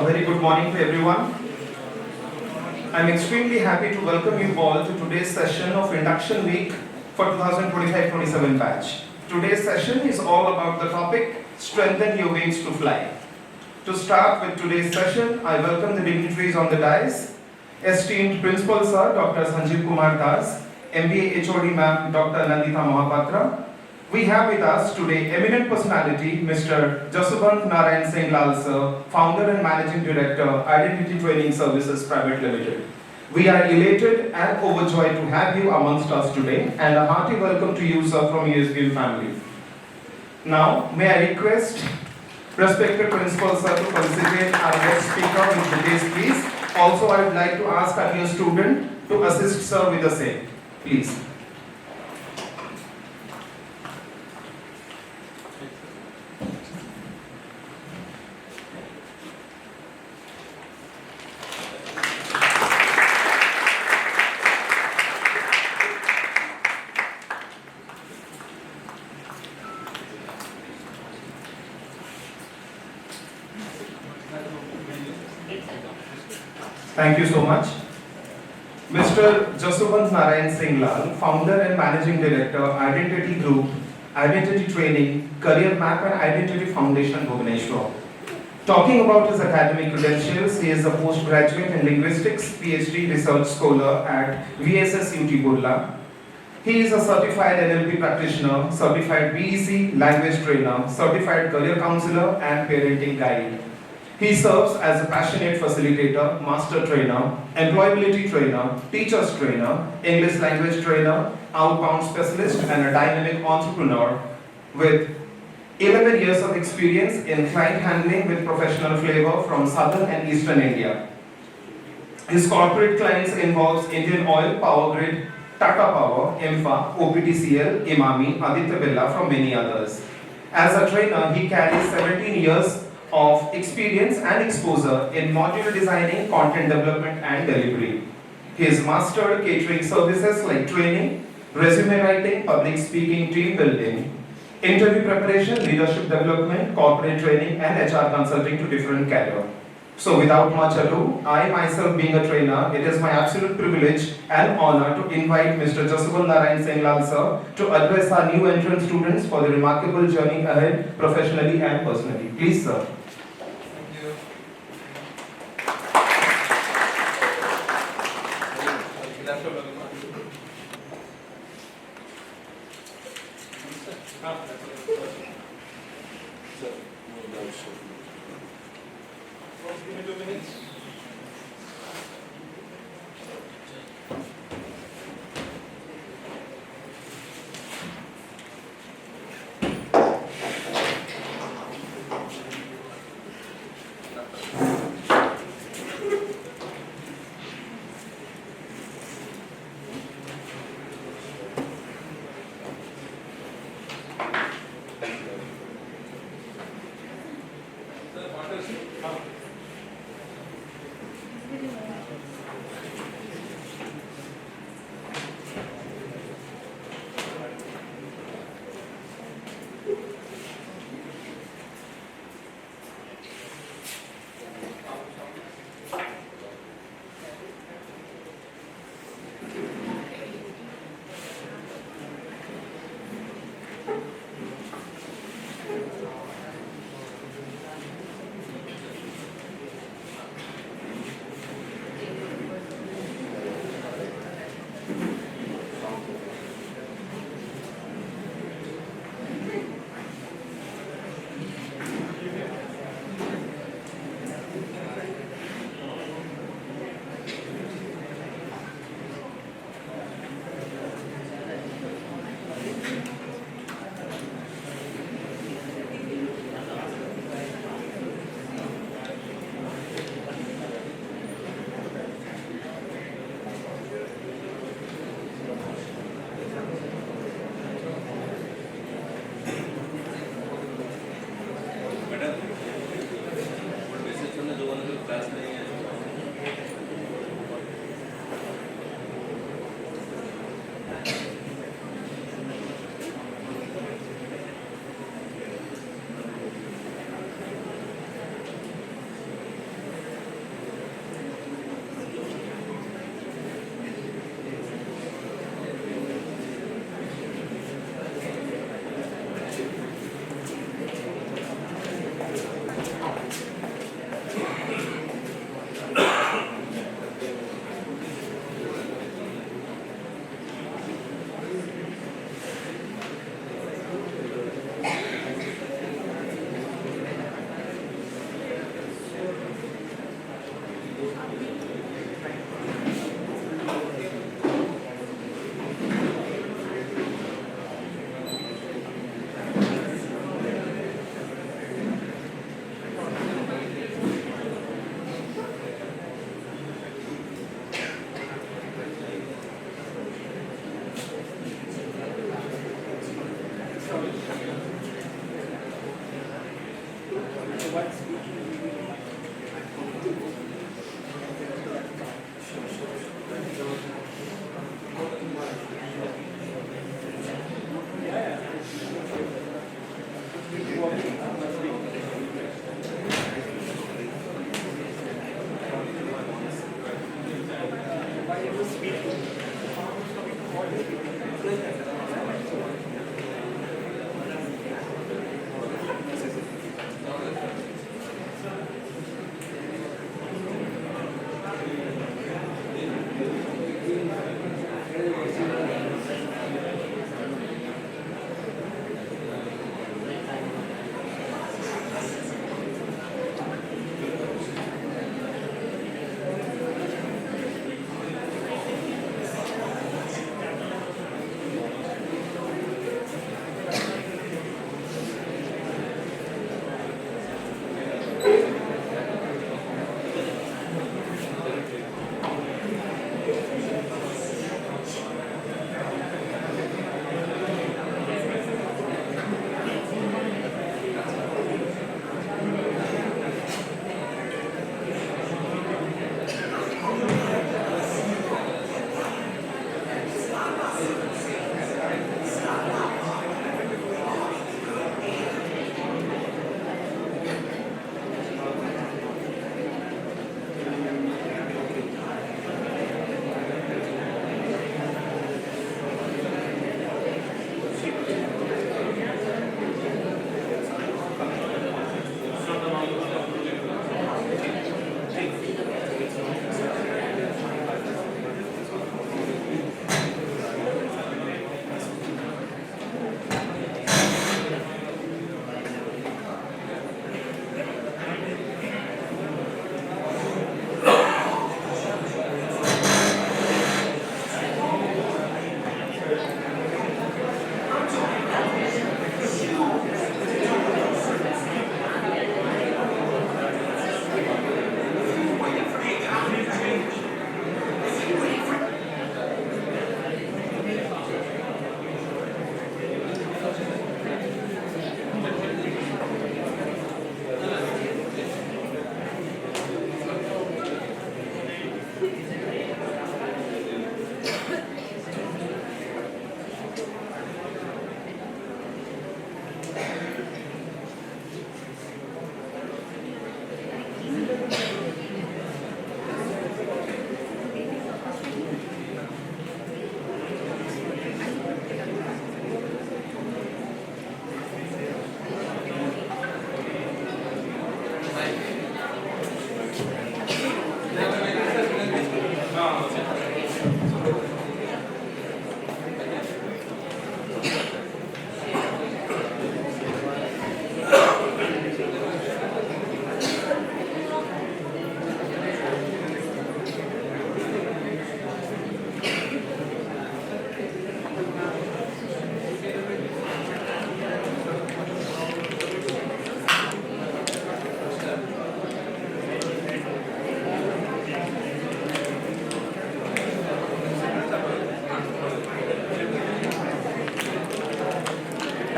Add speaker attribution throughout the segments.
Speaker 1: very good morning to everyone. I'm extremely happy to welcome you all to today's session of Induction Week for 2025-27 batch. Today's session is all about the topic, Strengthen Your Wings to Fly. To start with today's session, I welcome the dignitaries on the dais, esteemed Principal Sir Dr. Sanjeev Kumar Das, MBA HOD Ma'am Dr. Nandita Mohapatra. We have with us today eminent personality Mr. Jaswant Narayan Singh Lal Sir, Founder and Managing Director, Identity Training Services Private Limited. We are elated and overjoyed to have you amongst us today, and a hearty welcome to you, sir, from USBL family. Now, may I request respected Principal Sir to felicitate our guest speaker with today's please. Also, I would like to ask our new student to assist sir with the same. Please. Thank you so much. Mr. Jaswant Narayan Singh Lal, Founder and Managing Director, Identity Group, Identity Training, Career Map and Identity Foundation, Bhubaneswar. Talking about his academic credentials, he is a postgraduate in Linguistics, PhD Research Scholar at VSS UT Burla. He is a certified NLP practitioner, certified BEC language trainer, certified career counselor and parenting guide. He serves as a passionate facilitator, master trainer, employability trainer, teachers trainer, English language trainer, outbound specialist, and a dynamic entrepreneur with 11 years of experience in client handling with professional flavor from southern and eastern India. His corporate clients involves Indian Oil, Power Grid, Tata Power, IMFA, OPTCL, Imami, Aditya Birla, from many others. As a trainer, he carries 17 years of experience and exposure in module designing, content development and delivery. He has mastered catering services like training, resume writing, public speaking, team building, interview preparation, leadership development, corporate training and HR consulting to different careers. So without much ado, I myself being a trainer, it is my absolute privilege and honor to invite Mr. Jaswant Narayan Singh Lal Sir to address our new entrant students for the remarkable journey ahead professionally and personally. Please, sir.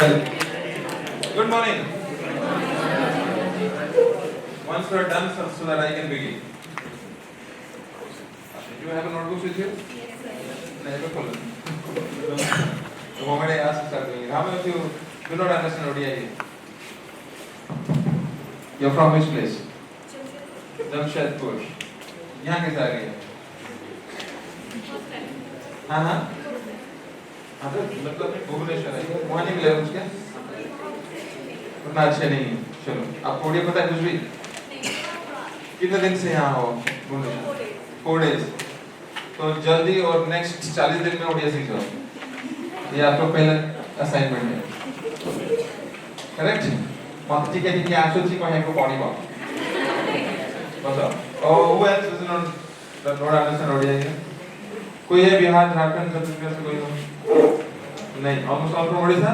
Speaker 2: Hello. Good morning. Once we are done, so that I can begin. Do you have a notebook with you? Yes, sir. The moment I ask, start doing it. How many of you do not understand ODI? You're from which place? Jamshedpur. यहाँ कैसे आ गए? हाँ तो मतलब भुवनेश्वर है, वहाँ नहीं मिले उसके? उतना अच्छे नहीं है, चलो, आपको ओडिया पता है कुछ भी? कितने दिन से यहाँ हो भुवनेश्वर? 4 days। तो जल्दी और नेक्स्ट 40 दिन में ओडिया सीख जाओ। ये आपका पहला असाइनमेंट है, करेक्ट? मत ठीक है आंसर ठीक है को पढ़ी बात। बताओ। Oh, who else does not understand ODI? कोई है बिहार, झारखंड, छत्तीसगढ़ से कोई हो? नहीं, almost all from Odisha?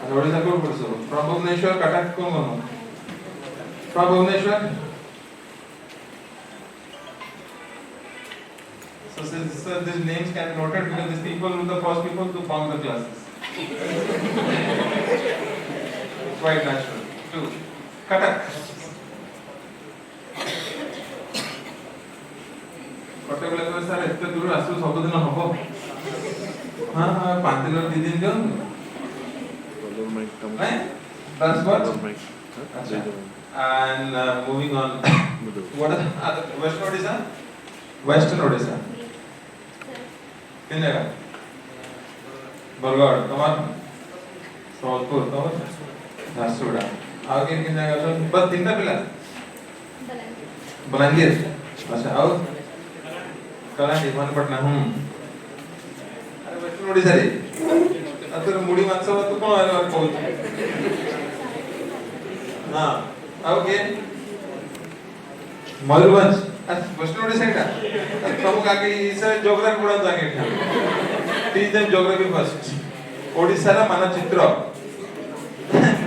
Speaker 2: अच्छा, Odisha कौन से हो? From Bhubaneswar, Cuttack कौन हो? From Bhubaneswar? So these names can be noted because these people were the first people to found the classes. Quite natural. 2. Cuttack. Cuttack लगे सर एते दूर आसु सब दिन हबो हां 5 दिन 2 दिन दियो नहीं 10 बार अच्छा and moving on what are western odisha किन जगह बरगढ़ कमर सोलपुर कमर झारसुगुड़ा आगे किन जगह बस 3टा पिला बलांगीर अच्छा और कलांडी मनपटना अरे वेस्टर्न ओडिशा रे अतर मुड़ी मांस तो कोन आलो कहू हां ओके मयूरभंज वेस्टर्न ओडिशा का प्रमुख आगे इसे ज्योग्राफी पढ़ा जाके teach them geography first Odisha रा मानचित्र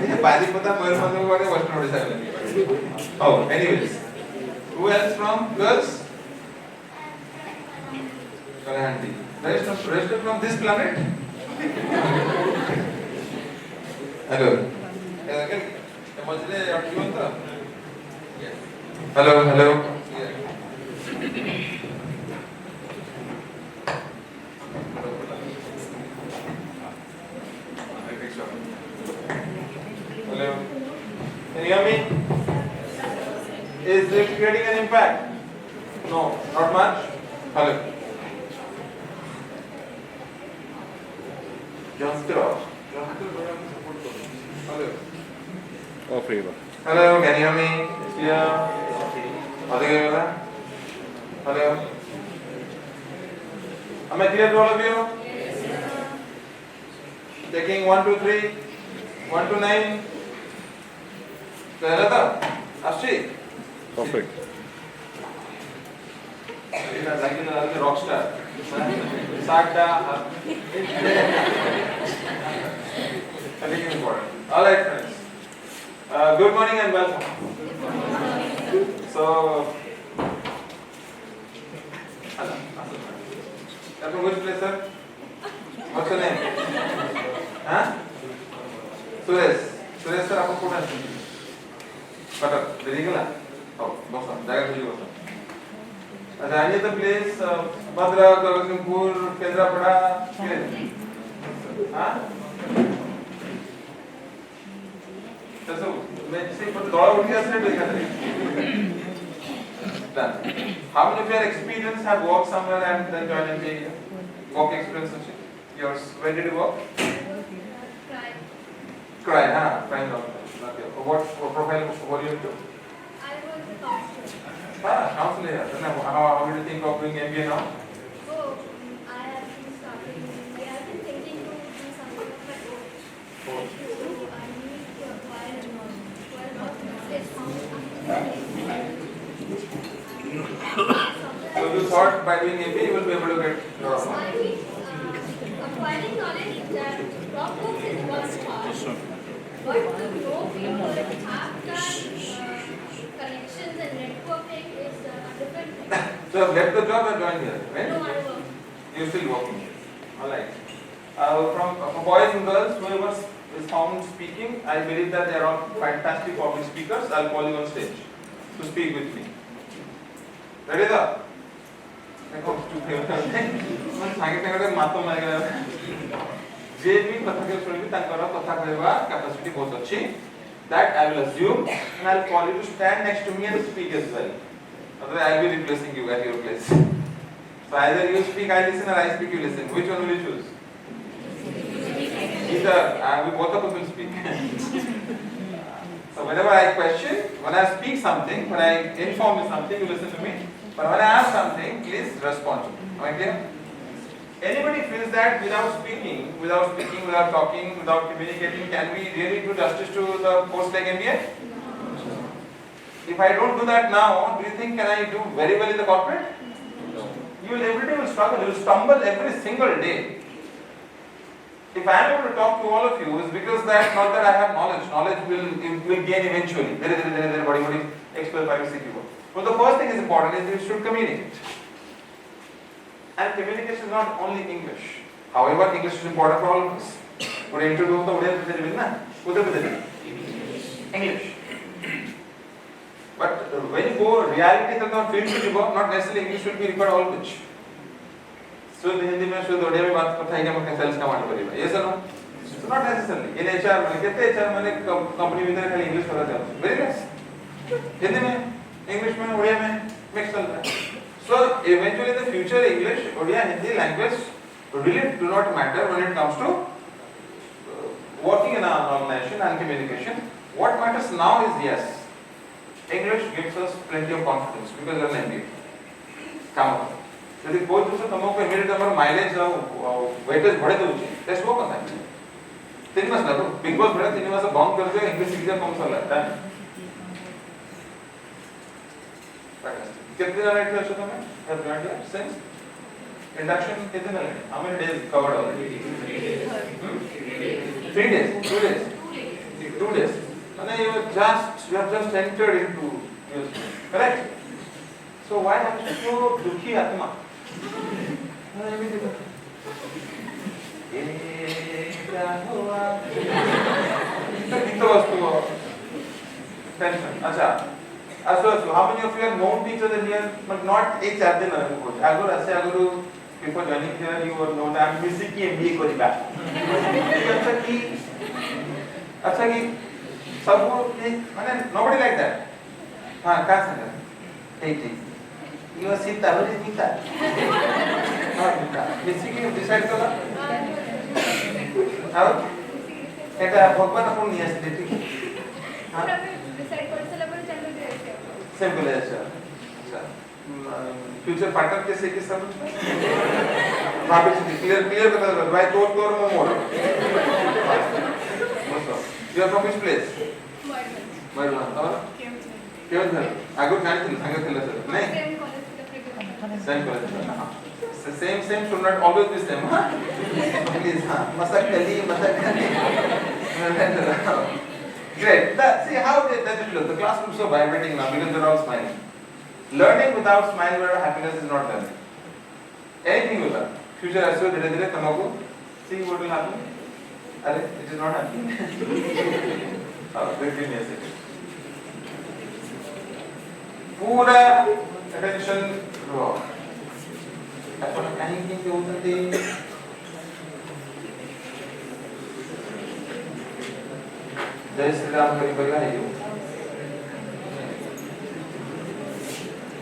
Speaker 2: ये बारीपदा मयूरभंज वाले वेस्टर्न ओडिशा का oh anyways who else from girls Kalandy. Rest from this planet? Hello. Hello, hello. Hello. Can you hear me? Is it creating an impact? No, not much. Hello. Hello. Hello, can you hear me? Yeah. Hello. Am I clear to all of you? Yes, sir. Taking 1 2 3 1 to 9. Clear था? Ashri?
Speaker 3: Perfect.
Speaker 2: Like a rock star. Sakta. All right, friends. Good morning and welcome. So, you're from which place, sir? What's your name? Huh? Suresh. Suresh, sir, आपको कौन है? Cuttack. Delhi Oh, boss, जाएगा तुझे बोलता. अच्छा, any other place? Bhadrak, Lakhimpur, Kendrapara, हाँ? So, मैं जिसे पर दौड़ा उठ गया से देखा था. Done. How many of your experience have worked somewhere and then joined MBA? Work experience, yours. When did you work? Cry, huh? Crying out. What profile were you into?
Speaker 4: I was a counselor.
Speaker 2: Counselor. Then how did you think of doing MBA now?
Speaker 4: So, I have been starting. I have been thinking to do something of my own. So, I need to acquire a knowledge. So, I got this
Speaker 2: So you thought by doing MBA you will be able to get your
Speaker 4: I mean, acquiring knowledge that drop books is one part. But to know people, have that connections and networking is a different thing.
Speaker 2: So you have left the job and joined here, right?
Speaker 4: No, I work.
Speaker 2: You're still working. Alright. from boys and girls, whoever is found speaking, I believe that they are all fantastic public speakers. I'll call you on stage to speak with me. Ready sir? capacity बहुत अच्छी. That I will assume, and I'll call you to stand next to me and speak as well. Otherwise, I'll be replacing you at your place. So either you speak, I listen, or I speak, you listen. Which one will you choose? Either we both of us will speak. So whenever I question, when I speak something, when I inform you something, you listen to me. But when I ask something, please respond to me. Am I clear? Anybody feels that without speaking, without talking, without communicating, can we really do justice to the post like MBA? If I don't do that now, do you think can I do very well in the corporate? You will every day will struggle, you will stumble every single day. If I am able to talk to all of you, it's because that not that I have knowledge. Knowledge will gain eventually. But the first thing is important is you should communicate. And communication is not only English. However, English is important for all of us. English. But when you go reality तक field to go, not necessarily English should be required always. So the Hindi में शुद्ध ओडिया में बात करता है कि हम sales का मालूम करेगा. Yes or no? So not necessarily. In HR में कितने HR में company में इधर खाली English पता चलता है. Very less. हिंदी में, English में, ओडिया में mix चलता है. So eventually in the future English, Odia, Hindi language really do not matter when it comes to working in an organization and communication. What matters now is yes, English gives us plenty of confidence because we are an MBA. Come on. यदि कोई दूसरा तुमको immediate number mileage weightage बढ़े तो उचित test work करता है 3 मास लगो बिग बॉस बढ़े 3 मास बंक कर दो इंग्लिश सीख जा कम सा लगता है कितने दिन राइट कर तुम्हें have you not yet since induction कितने दिन लगे how many days covered already 3 days 2 days 2 days and you have just entered into your correct so why are you so dukhi atma क्या हुआ तो वस्तु टेंशन अच्छा so how many of you are known to each other here but not each other agar ऐसे अगर before joining here you were known I'm busy की MBA करिबा अच्छा की सब माने nobody like that हां का संग ठीक you are Sita what is Sita हां Sita busy की decide करा हां এটা ভগবান আপন নিয়ে আসছে ঠিক हां
Speaker 4: decide করছলা পরে চালু দিয়েছে
Speaker 2: सिंपल है अच्छा फ्यूचर पार्टनर कैसे किस समझ वहां पे क्लियर बता दो भाई तोड़ मोर you are from which place मरला और केवल घर आगो जानते संग थिला सर नहीं same college same should not always be same please हां मसक कली Great. See how that it looks. The classrooms are vibrating now because they're all smiling. Learning without smile where happiness is not learning. Anything will learn. Future as well, dire tamago. See what will happen. Are it is not happening. Wait me a second. Pura attention raw. Apna anything ke utate जय श्री राम करी बगा है यो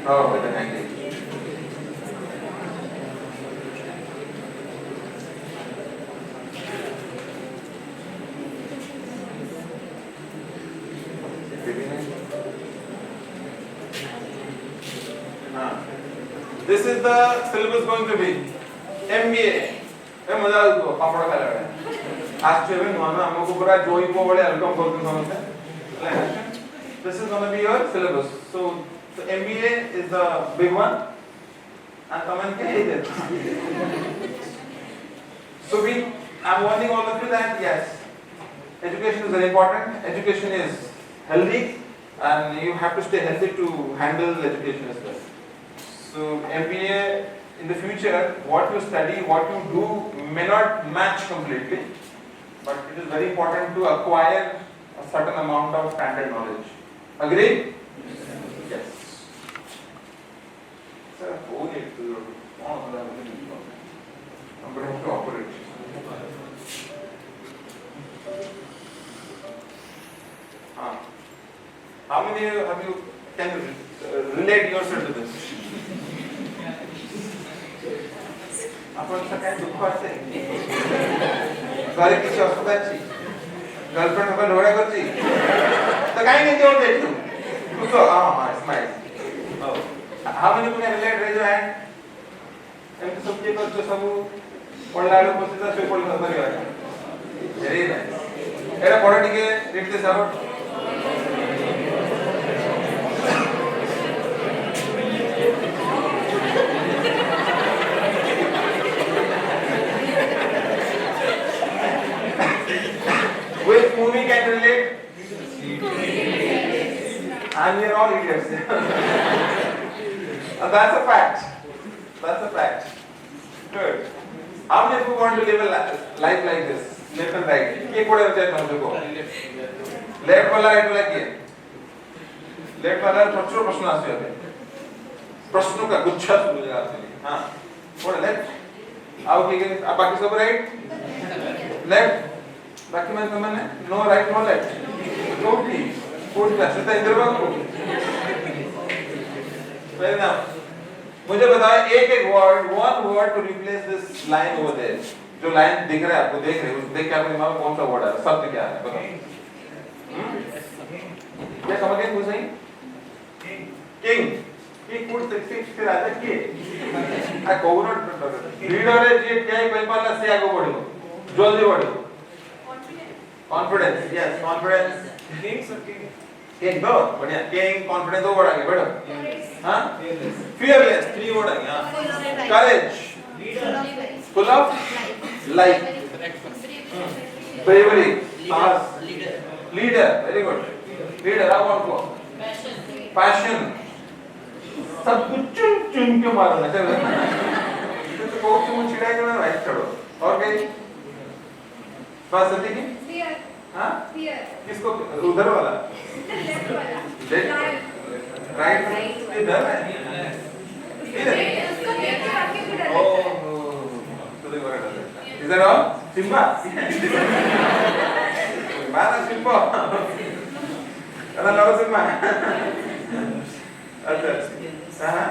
Speaker 2: हां बेटा thank you This is the syllabus going to be MBA. मजा आएगा पापड़ खा रहा है आज जो भी माना हमको पूरा जोई को बड़े वेलकम करते हैं समझते This is going to be your syllabus. So MBA is the big one and comment क्या है इधर So I'm warning all of you that yes education is very important. Education is healthy and you have to stay healthy to handle education as well. So MBA in the future what you study, what you do may not match completely, but it is very important to acquire a certain amount of standard knowledge. Agree? Yes. Sir, phone it to I'm going to have to operate. How many of you can relate yourself to this? आपण सगळ्यात दुःखाचे घरी किती असताची girlfriend आपण डोळ्या करती तर काही नाही देऊन देतो तू smile how many people can relate? Raise your hand. एमती सबके करतो सब पडलाडो पछिता से पडला सरी है very nice एरा पढ टिके read this out. Which movie can relate? And we are all idiots. That's a fact. That's a fact. Good. How many of you want to live a life like this? Left and right. Ke pode hote hain hum logo? Left wala right wala kiya? Left wala प्रचुर प्रश्न आते हैं. प्रश्नों का गुच्छा शुरू हो जाता है. हाँ. What left? आओ ठीक है. अब बाकी सब right? Left. बाकी मैं समझ नहीं. No right, no left. Totally. Fourth class. इतना इधर बाबू. Well now. मुझे बताओ एक word, one word to replace this line over there. जो लाइन दिख रहा है आपको देख रहे हो, देख के आपके दिमाग में कौन सा वर्ड है? शब्द क्या है? बताओ. क्या समझ गए कुछ नहीं? King. King could succeed फिर आता क्या? आ कोवनट लीडर है जी क्या है कोई पाला से आगे बढ़ो. जल्दी बढ़ो. Confidence. Yes, confidence. King sir king. King दो बढ़िया. King confidence दो वर्ड आगे बढ़ो. हाँ? Fearless. Three वर्ड आगे. हाँ. Courage. Full of life. Bravery. Leader. Very good. Leader. How about what? Passion. सब कुछ चुन के मारना चाहिए. तो कोच मुझे चिढ़ाई करना राइट करो. और कहीं? बात समझी की?
Speaker 4: Fear.
Speaker 2: हाँ?
Speaker 4: Fear.
Speaker 2: किसको उधर वाला?
Speaker 4: Left वाला.
Speaker 2: राइट इधर है. इधर.
Speaker 4: उसको देख के आगे भी डर लगता है.
Speaker 2: तो देखो डर लगता है. इधर आओ. सिम्बा. मारा सिम्बा. अरे लाओ सिम्बा. अच्छा. हाँ.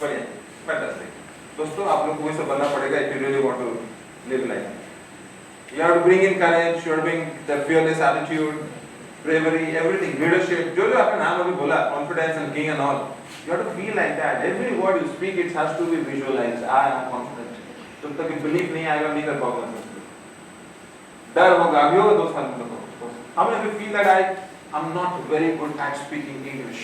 Speaker 2: बढ़िया. Fantastic. दोस्तों आप लोग को ये सब बनना पड़ेगा if you really want to live life. You have to bring in courage, you have to bring the fearless attitude, bravery, everything, leadership. जो आपने नाम अभी बोला, confidence and king and all. You have to feel like that. Every word you speak, it has to be visualized. I am confident. जब तक ये belief नहीं आएगा नहीं कर पाओगे ना. डर होगा, अभी होगा 2 साल में तो. How many of you feel that I am not very good at speaking English?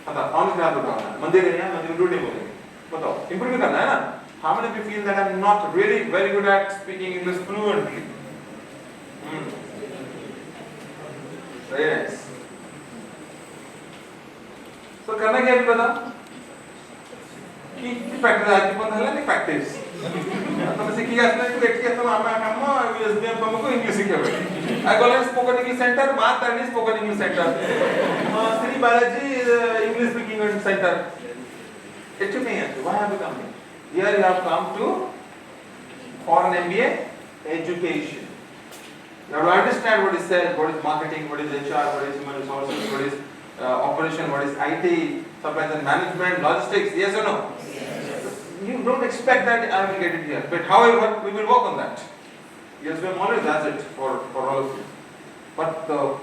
Speaker 2: पता, honestly आप बताओ ना. मंदिर है यहाँ, मंदिर उल्टे बोलेंगे. बताओ, improve करना है ना? How many of you feel that I am not really very good at speaking English fluently? Very nice. So करना क्या है पता? कि practice आज पण झालं नाही practice. आता मैं सीखी असलं की एकटी असं आम्हा कामो एसबीएम पमको इंग्लिश शिकवले. I go to spoken English center, बात करनी spoken English center. Shri Balaji English speaking center. Actually नहीं है. Why have you come here? Here you have come to for an MBA education. You have to understand what is sales, what is marketing, what is HR, what is human resources, what is operation, what is IT, supply chain management, logistics. Yes or no? Yes. You don't expect that I will get it here, but however, we will work on that. Yes, we always does it for all of you. But the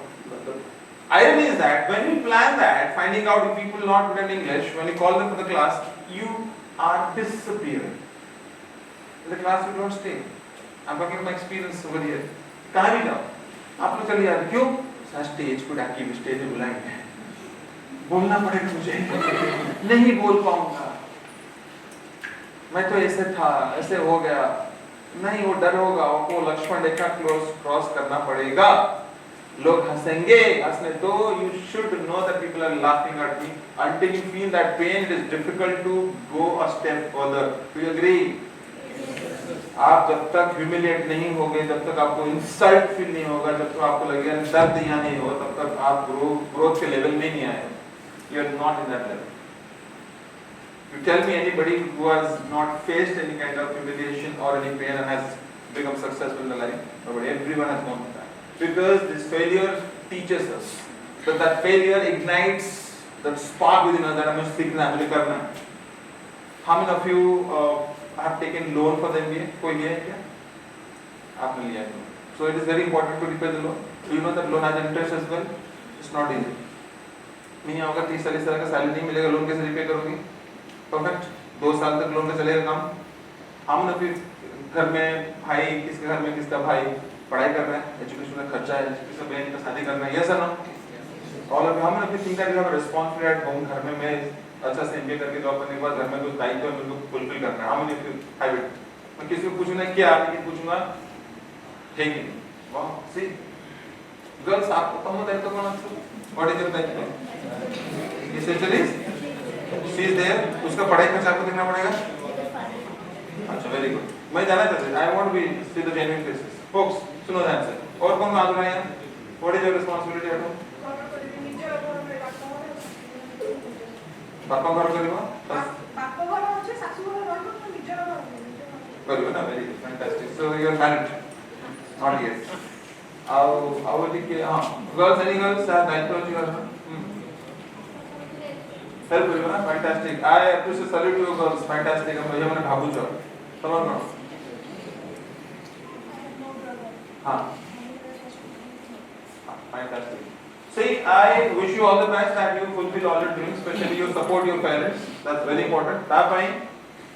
Speaker 2: irony is that when we plan that, finding out if people not good at English, when you call them for the class, you are disappearing. In the class, you don't stay. I'm talking about my experience over here. कहाँ भी जाओ, आप लोग चलिए यार क्यों? Stage को डाकी stage में बुलाएंगे, बोलना पड़ेगा मुझे, नहीं बोल पाऊंगा, मैं तो ऐसे था, ऐसे हो गया, नहीं वो डर होगा, वो लक्ष्मण रेखा क्रॉस करना पड़ेगा, लोग हंसेंगे, हंसने दो. You should know that people are laughing at me. Until you feel that pain, it is difficult to go a step further. Do you agree? आप जब तक ह्यूमिलिएट नहीं होगे, जब तक आपको इंसल्ट फील नहीं होगा, जब तक आपको लगेगा दर्द यहाँ नहीं हो, तब तक आप ग्रोथ के लेवल में नहीं आए. You are not in that level. You tell me anybody who has not faced any kind of humiliation or any pain and has become successful in the life? Nobody. Everyone has gone through that. Because this failure teaches us that failure ignites that spark within us that हमें सीखना है, मुझे करना है. How many of you have taken loan for the MBA? कोई लिया है क्या? आपने लिया है. So it is very important to repay the loan. Do you know that loan has interest as well? It's not easy. नहीं होगा 30-40 साल का सैलरी नहीं मिलेगा, लोन कैसे रिपे करोगे? परफेक्ट. 2 साल तक लोन का चलेगा काम. हम ना फिर घर में भाई, किसके घर में किसका भाई पढ़ाई कर रहा है, एजुकेशन का खर्चा है, किसका बहन का शादी करना है, yes or no? All of you, हम ना फिर think that you have a responsibility at home. घर में मैं अच्छा से MBA करके जॉब करने के बाद घर में कुछ दायित्व है, मुझे फुलफिल करना है. हम नहीं हैव इट. मैं किसी को पूछूंगा क्या, लेकिन पूछूंगा है कि नहीं. वाह, सी गर्ल्स, आपको कम दायित्व कौन है? व्हाट इज योर दायित्व? एसेंशियलीज शी इज देयर. उसका पढ़ाई खर्चा आपको देखना पड़ेगा. अच्छा, वेरी गुड. मैं जानना चाहता हूं, I want be see the genuine faces. Folks, सुनो द आंसर. और कौन आंसर है यार? What is your responsibility at home? बापा घर करिबो.
Speaker 3: बापा घर होचे, सासू घर रहबो, तो निजर
Speaker 2: करिबो ना. Very good, fantastic. So you are married? Not yet. आओ देखिए. हां, गर्ल्स, एनी गर्ल्स आर दायित्व होची घर में? हेल्प करिबो ना. Fantastic. I appreciate, salute you girls. Fantastic. हम भैया मैंने भाबू छ. समझ लो. हां, fantastic. See, I wish you all the best that you fulfill all your dreams, especially you support your parents. That's very important. That fine.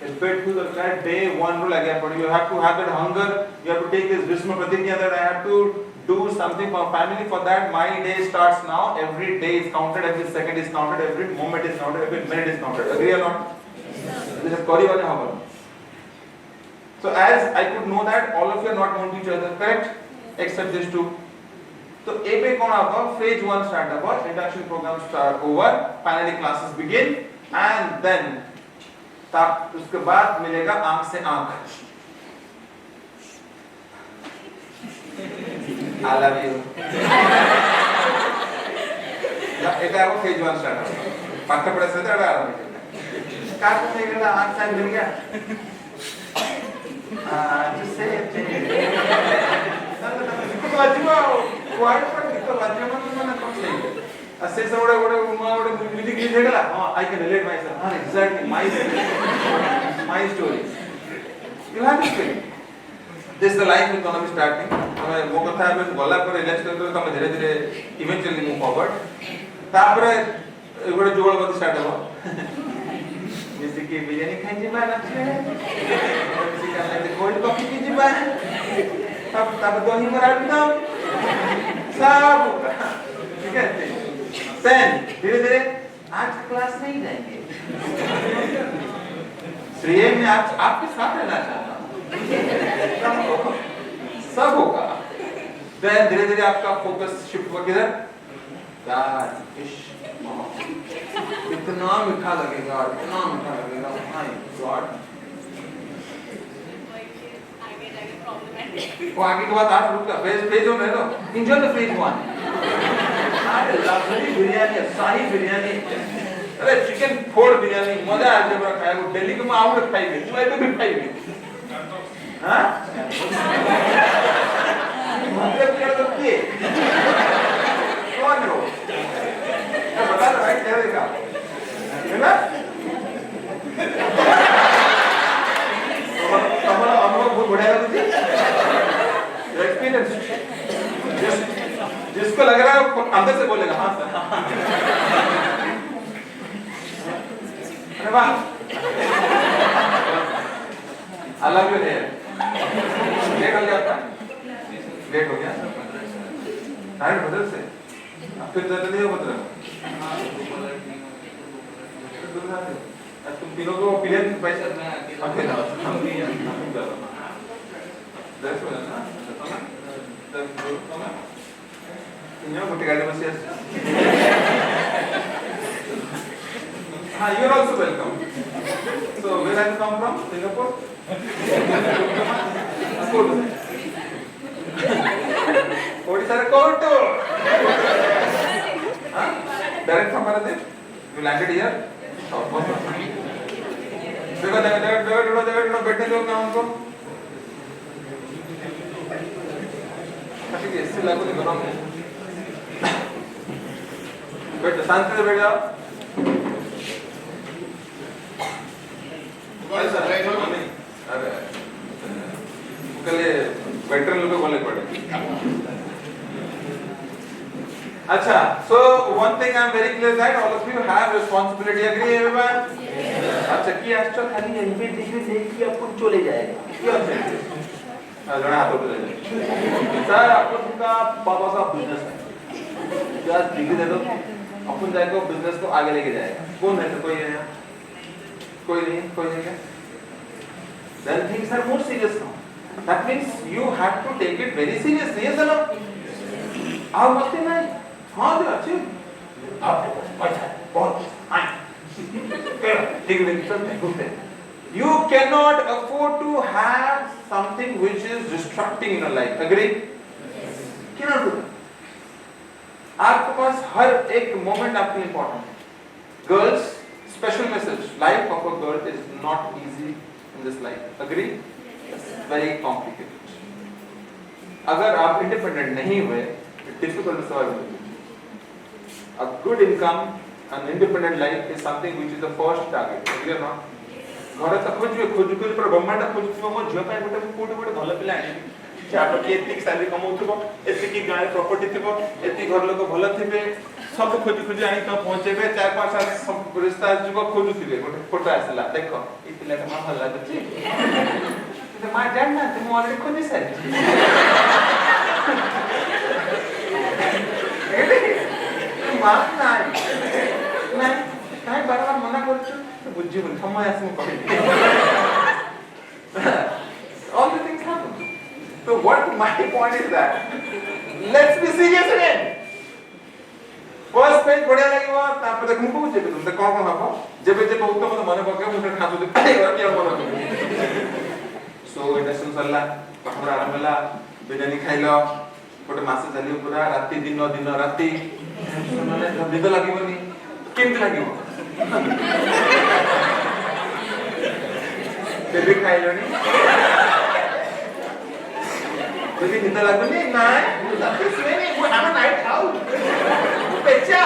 Speaker 2: It's paid to the that day one rule again, but you have to have that hunger. You have to take this Bhishma Pratigya that I have to do something for family. For that, my day starts now. Every day is counted. Every second is counted. Every moment is counted. Every minute is counted. Agree or not? This is Kori wale habar. So as I could know that all of you are not known to each other, correct? Except these two. तो ए पे कौन आपका phase 1 start होगा, induction program start over, finally classes begin, and then तब उसके बाद मिलेगा आंख से आंख. I love you. এটা आपको phase 1 start होगा. पाठ पढ़े से तो आराम है. कार में गया आंख से मिल गया. जिससे वाट पण इतकं वाद्यमन मला कळलं. असे एवढे म्युझिक लिहिलेला. I can relate myself. Exactly my story. You have to speak. This is the life is going to be starting. हमें वो कथा है गला पर रिलैक्स करते तो हम धीरे धीरे इवेंचुअली मूव फॉरवर्ड. तापरे एवढे जोड़ मध्ये स्टार्ट हुआ. जैसे कि बिरयानी खाई जी बात है. किसी का like cold coffee P G बात. तब दही मराठ दम सब ठीक है. देन धीरे धीरे आज क्लास नहीं जाएंगे. श्रेय में आज आपके साथ रहना चाहता हूँ. सब होगा. देन धीरे धीरे आपका फोकस शिफ्ट होगा किधर? यार इतना मीठा लगेगा, इतना मीठा लगेगा. My God. वो आगे के बाद आप रुक का फेज 1 है. तो एंजॉय द फेज 1. अरे लवली बिरयानी, शाही बिरयानी. अरे चिकन फोड़ बिरयानी मजा आ जाए. खाया वो दिल्ली के में आवड़ खाई गई. मैं तो भी खाई गई. हां मतलब क्या करती है कौन हो? मैं बता रहा है क्या देगा है ना. तुम्हारा अनुभव बहुत बढ़िया है तुझे. एक्सपीरियंस जिसको लग रहा है वो अंदर से बोलेगा हाँ सर. अरे वाह. I love your hair. Late हो गया आपका? लेट हो गया. टाइम बदल से. फिर जल्दी हो बदल. तुम तीनों को प्लेन पैसा हम देना. हम नहीं हम कर. दैट्स व्हाट ना. गोटे गाड़ी बसी आस हाँ you are also welcome. So where have you come from? Singapore? Odisha रे कोटो हाँ direct from Paradeep? You landed here? देखो बैठने दो ना उनको ठीक है इससे लागू नहीं करो बैठ शांति से बैठ जाओ अरे कल वेटरन लोग बोले पड़े अच्छा so one thing I am very clear that all of you have responsibility agree everyone अच्छा की एक्स्ट्रा खाली एमबी डिग्री देके अपन चले जाएगा क्या जरा हाथ उठा ले सर अपन का पापा का बिजनेस है जस्ट डिग्री दे दो अपन जाएगा बिजनेस को आगे लेके जाएगा कौन है कोई है कोई नहीं क्या then things are more serious now that means you have to take it very seriously yes or no आप मत नहीं हाँ जो अच्छे आप अच्छा बहुत हाँ ठीक है चलते घूमते you cannot afford to have something which is distracting in your life agree cannot do that आपके पास हर एक moment आपके लिए important है girls special message life of a girl is not easy in this life agree very complicated अगर आप independent नहीं हुए difficult to survive a good income an independent life is something which is the first target agree or not घर तक खोज पर ब्रह्मांड खोज मो झियो पाए गोटे कोटे गोटे भल पिला आनी चाप के एतिक सैलरी कमाउथबो एतिक गाय प्रॉपर्टी थिबो एतिक घर लोक भल थिबे सब खोज आनी तो पहुंचेबे 4-5 साल सब रिश्ता जुगो खोजुथिबे गोटे फोटो आसला देखो ई पिला के मा भल लागछि तो मा जानना तुम ऑलरेडी खोजी सारी मा नहीं काहे बार-बार मना करछु बुझी बन समय आसे मु कहि all the things happen so what my point is that let's be serious again first page बढ़िया लागिवो तापर देख मु कहू जेबे तुम कोन हबो जेबे उत्तम मन पके मु खातु दे घर के मन सो एटा सुन सरला हमरा आरंभला बिरयानी खाइलो गोटे मास चली पूरा राती दिन राती सुनले निद लागिवनी केमति लागिवो बेबी खाइलोनी बेबी निद लागुनी नाय this way we have a night out पेचा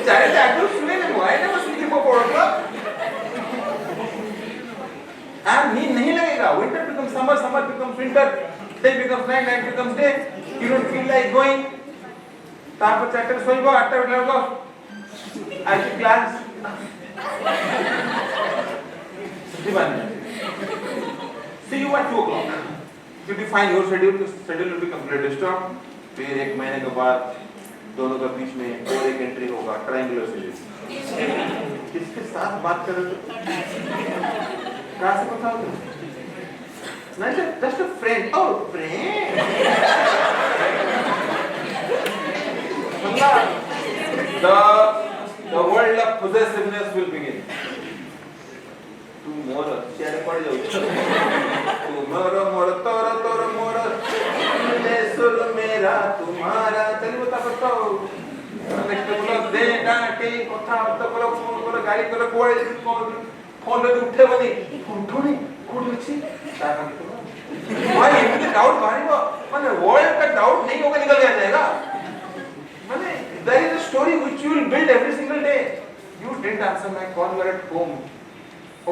Speaker 2: चाहे जागो सुने ने मोबाइल में स्लीप को पड़ो and नींद नहीं लगेगा winter becomes summer summer becomes winter day becomes night night becomes day you don't feel like going तापर चैप्टर सोइबो 8 बजे लगो आज क्लास दीवान see you at 2 o'clock you define your schedule will be completely disturbed फिर एक महीने के बाद दोनों के बीच में और एक एंट्री होगा ट्रायंगुलर सीरीज किसके साथ बात कर रहे हो कहां से पता होगा नहीं just a friend oh friend the world of possessiveness will begin तू मोर शेयर पड़ जाऊ तू मोर तोर मोर ले सुर मेरा तुम्हारा चल बता बताओ नेक्स्ट बोलो दे डाटी कथा तो करो फोन करो गाड़ी करो कोई फोन ले उठे बनी उठोनी कोड अछि ताका भाई मुझे डाउट मारिबो माने वर्ल्ड का डाउट नहीं होगा निकल जाएगा माने there is a story which you will build every single day you didn't answer my call you were at home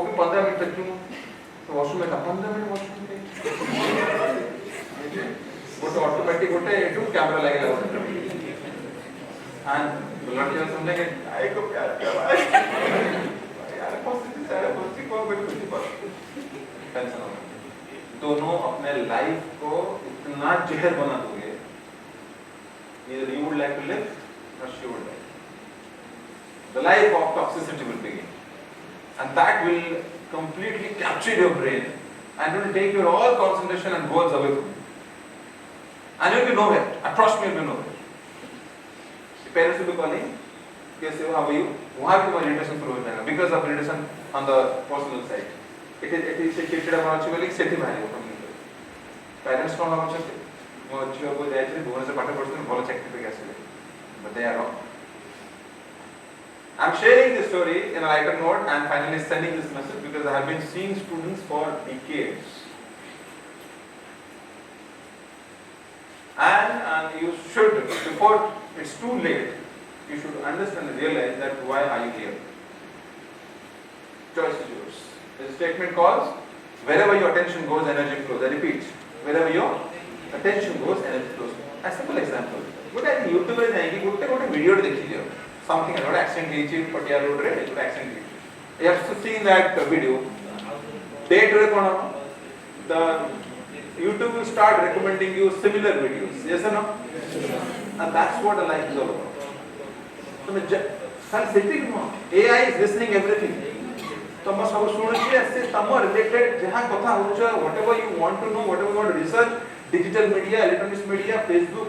Speaker 2: okay 15 minute तक क्यों तो वॉशरूम में 15 मिनट वॉशरूम में वो तो ऑटोमेटिक होते टू कैमरा लगेगा हां लड़कियां समझेंगे आई को प्यार किया यार पॉजिटिव सारा पॉजिटिव को कुछ पर टेंशन हो दोनों अपने लाइफ को इतना जहर बना दोगे either you would like to live or she would like the life of toxicity will begin and that will completely capture your brain and will take your all concentration and goals away from you and you'll be nowhere. Trust me, you'll be nowhere. The parents will be calling, yes, how are you? वहाँ भी तुम्हारी irritation शुरू हो जाएगा because of irritation on the personal side. It is a चिड़चिड़ा बना अच्छी वाली सेठी भाई वो कम्युनिटी. Parents कौन होगा चाहिए? वो अच्छी वाली जाए चली भुवन से पाठक पढ़ते हैं बहुत चेक पे कैसे ले? But they are wrong. I'm sharing this story in a lighter note and finally sending this message because I have been seeing students for decades. And you should, before it's too late, you should understand and realize that why are you here? Choice is yours. There's a statement called, wherever your attention goes, energy flows. I repeat, wherever your attention goes, energy flows. A simple example. But I think YouTube is saying, go to video to see something, an accident reached, Patiala road, an accident reached. You have to see that video. Date the YouTube will start recommending you similar videos. Yes or no? And that's what a life is all about. So, AI is listening everything. So, related, whatever you want to know, whatever you want to research, digital media, electronic media, Facebook,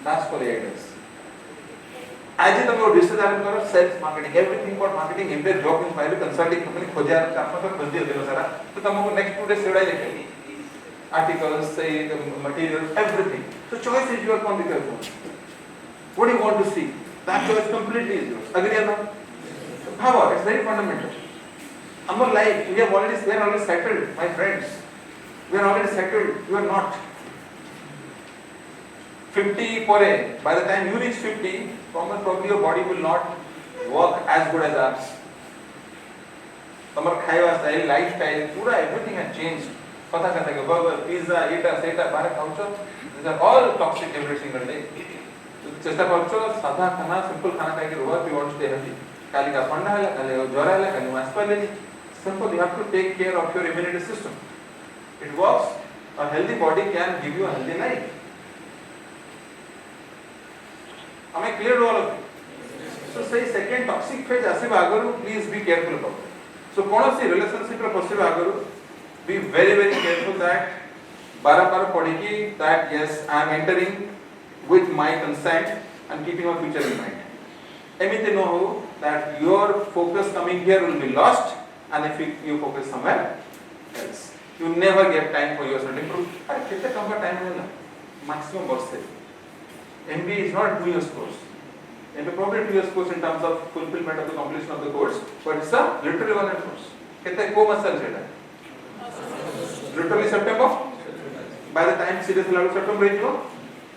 Speaker 2: that's what AI does. As you know, research and sales marketing, everything about marketing, impact job in file, consulting company, so next 2 days, articles, say, materials, everything. So choice is yours on the phone. What do you want to see? That choice completely is yours. Agree or not? Power, it's very fundamental. Our life, we are already settled, my friends. We are already settled, you are not. 50 per day. By the time you reach 50, probably your body will not work as good as ours. Our style, lifestyle, everything has changed. Burger, pizza, these are all toxic every single day. Chesta culture, sadha khana, simple khana kai ke work, we want to stay healthy. Kali ka panda hai, kali ka jwara hai, kali maspal. Simple, you have to take care of your immunity system. It works. A healthy body can give you a healthy life. Am I clear to all of you? So say second toxic phase asiba agaru, please be careful about it. So konosi relationship ra posiba agaru, be very very careful that barar padiki that yes I am entering with my consent and keeping my future in mind. Emite no ho that your focus coming here will be lost and if you focus somewhere else. You never get time for yourself to improve. Kitne kam ka time hai maximum वर्ष. MBA is not a 2 years course. MBA probably 2 years course in terms of fulfillment of the completion of the course, but it's a literally 1 year course. Kitne ko masal cheda? Literally September. By the time serious lalu September reach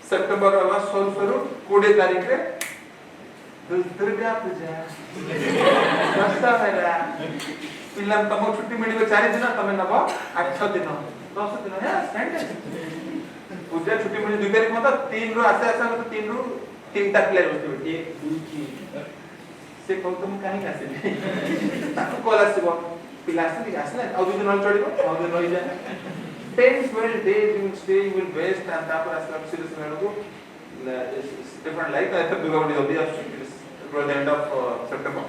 Speaker 2: September awas solve karu 20 तारीख रे दुर्गा पूजा दशहरा पिल्ला तमो छुट्टी मिलिबे 4 दिन तमे नब 8 दिन 10 दिन है स्टैंडर्ड पूजा छुट्टी मिली 2 तारीख मत 3 रु आसे आसे मत 3 रु 3 टा प्लेयर होती 1 2 3 से को तुम काहे आसे ताको कॉल आसीबो पिल्ला आसे आसे आ 2 दिन चढ़िबो आ 2 दिन रहि जाय 10 12 days you will stay, you will waste and तापर आसे serious मेलको is different like I think Durga Puja will be at the end of September.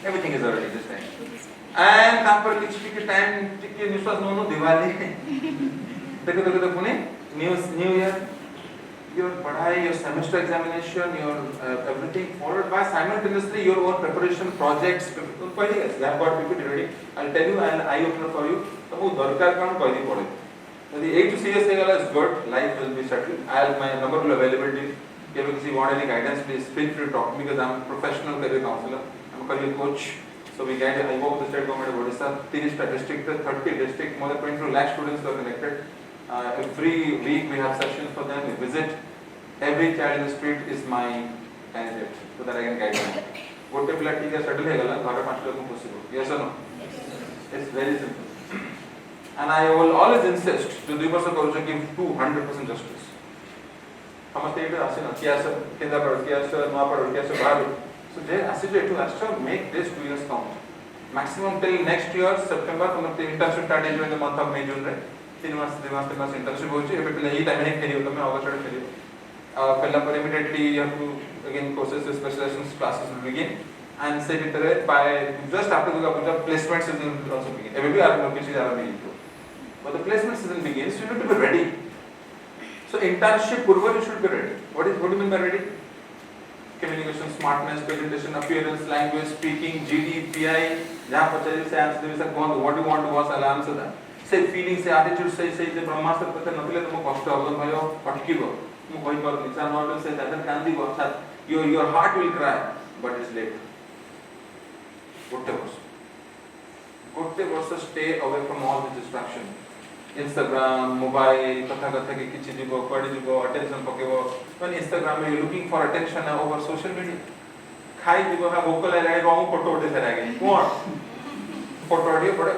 Speaker 2: Everything is already this time. And तापर किसी time टिके निश्वास नो दिवाली देखो Pune new year your padhai, your semester examination, your everything followed by simultaneously your own preparation projects. I have got people ready. I'll tell you and eye opener for you. तमु दरकार कौन कोई पड़े. यदि 8 to CS is good, life will be settled. My number will available. If you want any guidance, please feel free to talk to me because I'm a professional career counselor. I'm a career coach. So we guide. I work with the state government of Odisha. 30 districts, 30 districts, more than 22 lakh students are connected. Every week we have sessions for them. We visit. Every child in the street is my candidate, so that I can guide them. Gote pila ठीक है settle है गला, घाटा 5 लोगों को possible. Yes or no? It's very simple. And I will always insist to the person who give 200% justice. हम state में आसे ना क्या सब केंद्र पर क्या सब माँ पर क्या सब बाहर. So they ask you to actually make this 2 years count. Maximum till next year September, तुम अपने internship start in the month of May June रे. 3 मास internship हो जाए. अभी पहले ये time नहीं खेली हो तो मैं August में खेली. Immediately you have to again courses, specializations, classes will begin. And say by just after the placements will also begin. Every year I will be but the placement season begins, you need to be ready. So internship purva you should be ready. What do you mean by ready? Communication, smartness, presentation, appearance, language, speaking, GD, PI, जहाँ पर चाहिए से answer देवी से कौन what do you want to boss I'll answer that. Say feeling से attitude से जे ब्रह्मास्त्र पता नथिले तो मो कष्ट होगा भयो अटकीबो मो कोई पर निशा नॉट से that कांदी को अर्थात your heart will cry but it's late. Good वर्ष stay away from all the distraction. Instagram, mobile, कथा के किछि जीवो, पढ़ी जीवो, attention पकेबो. When Instagram you looking for attention over social media. खाई जीवो हा भोक लगे रॉन्ग फोटो उठे से आगे. कौन? फोटो उठे पड़े.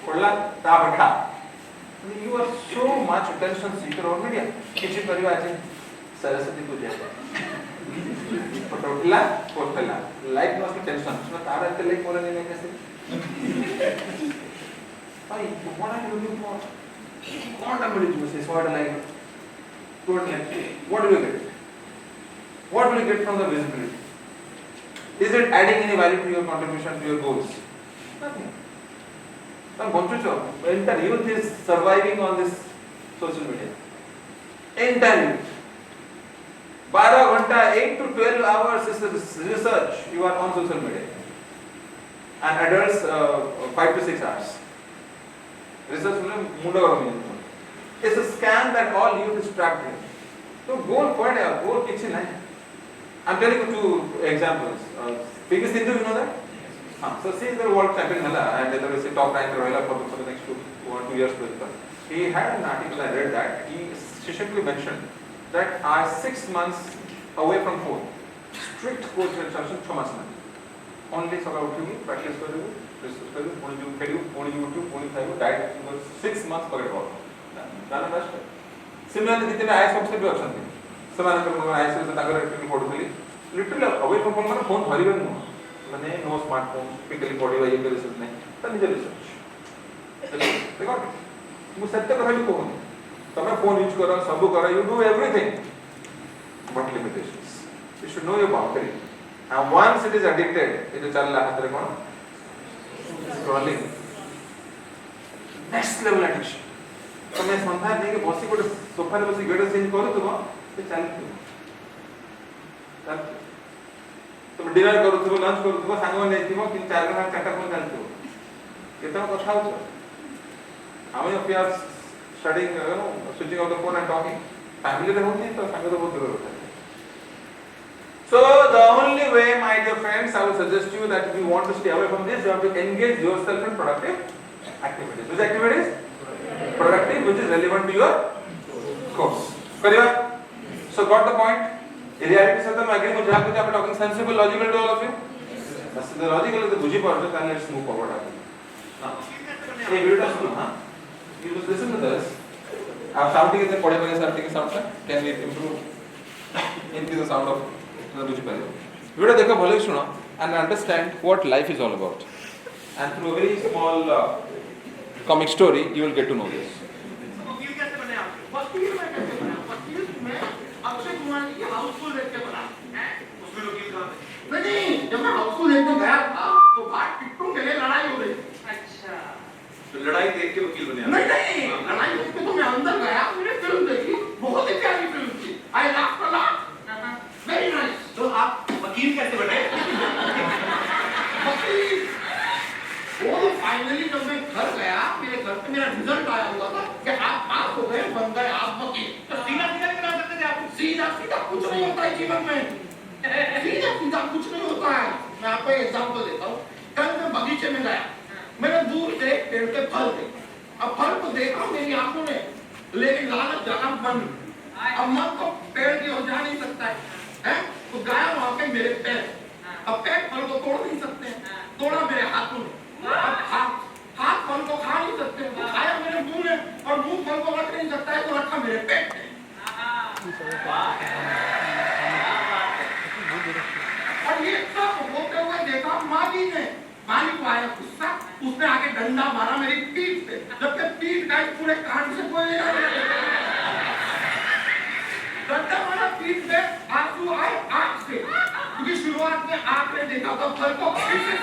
Speaker 2: पढ़ला ता बैठा. You are so much attention seeker on media. किछि करिवा आज सरस्वती पूजा. फोटो उठला, पोस्ट कला. लाइक मस्त टेंशन. सुना तारा के लाइक मोरे नहीं कैसे? Why? What are you looking for? What am I doing? Say, what like? Good like. What will you get? What will you get from the visibility? Is it adding any value to your contribution to your goals? Nothing. Some Bonchucho, entire youth is surviving on this social media. Entire youth. 12 घंटा 8 to 12 hours is research. You are on social media. And adults 5 to 6 hours. Research it's a scam that all youth is trapped in. So goal point goal kichhi nahi. I'm telling you two examples. Biggest Sindhu, you know that? So see the world champion hala and there is a top ranker for the next 2 years. He had an article, I read that. She simply mentioned that are 6 months away from phone. Strict course instruction 6 months. Only practice YouTube, diet 6 months Similarly, जितने IAS officer भी अछंती ସେମାନେ IAS ରେ ତାଙ୍କର article ପଢୁଥିଲି literally away from phone ମାନେ phone ଧରିବେ ନୁହଁ ମାନେ no smartphone typically ପଢିବା ଇଏ କରି ସବୁ ନାହିଁ ତା ନିଜ research ଦେଖ ମୁଁ ସତ୍ୟ କଥା ବି କହୁନି ତମେ phone यूज करो सब करो you do everything but limitations you should know your boundary and once it is addicted it चलला हाथ रे कोन scrolling next level addiction तमे संध्या नहीं के बसी गोटे सोफा रे बसी गेट चेंज करूथबो से चलथि तुम डिनर करूथबो लंच करूथबो संग में नैथिबो कि 4 घंटा 4टा फोन चलथबो केतना कथा होछ how many of you are studying switching off the phone and talking family रे होनी तो संग तो बहुत दूर होता है so the only way my dear friends I would suggest you that if you want to stay away from this you have to engage yourself in productive activities which activities productive which is relevant to your course करिया so got the point in reality से तो मैं again मुझे आपको आप talking sensible logical to all of you बस the logical तो बुझी पड़ता है let's move forward हां ये वीडियो सुनो हां you just listen to this आप साउंड के पढ़े पढ़े सर के साउंड का can we improve increase the sound of बुझी पाए वीडियो देखो भले सुनो and understand what life is all about and through a very small comic story you will get to know this
Speaker 3: वकील कैसे बने आप वकील में कैसे बना वकील में अक्षय कुमार की हाउसफुल देख के बना है उसमें वकील कहां नहीं जब मैं हाउसफुल देखने गया था तो बाहर टिकटों के लिए लड़ाई हो रही अच्छा
Speaker 2: तो लड़ाई देख के वकील बने
Speaker 3: नहीं नहीं लड़ाई देख के तो मैं अंदर गया मैंने फिल्म देखी बहुत ही प्यारी फिल्म थी I laughed a lot very nice तो आप वकील कैसे बने वकील वो फाइनली जब मैं घर गया मेरे घर पे मेरा रिजल्ट आया हुआ था कि आप पास हो गए बन गए आप वकील तो सीधा सीधा क्या करते थे आप सीधा सीधा कुछ नहीं होता है जीवन में सीधा सीधा कुछ नहीं होता है मैं आपको एग्जांपल देता हूँ कल मैं बगीचे में गया मैंने दूर से पेड़ के फल देखे अब फल को देखा मेरी आंखों ने लेकिन लालच जाना बंद अब मन को पेड़ की ओर जा नहीं सकता है तो गया वहां पे मेरे पैर अब पैर फल को तोड़ नहीं सकते तोड़ा मेरे हाथों ने हाथ फल को खा नहीं सकते तो खाया मेरे मुंह में और मुंह फल को रख नहीं सकता है तो रखा मेरे पेट में और ये सब होते हुए देखा मालिक ने मालिक को आया गुस्सा उसने आके डंडा मारा मेरी पीठ पे जबकि पीठ का पूरे कान से कोई डंडा मारा पीठ पे आंसू आए आंख से क्योंकि शुरुआत में आंख ने देखा था फल को फिर से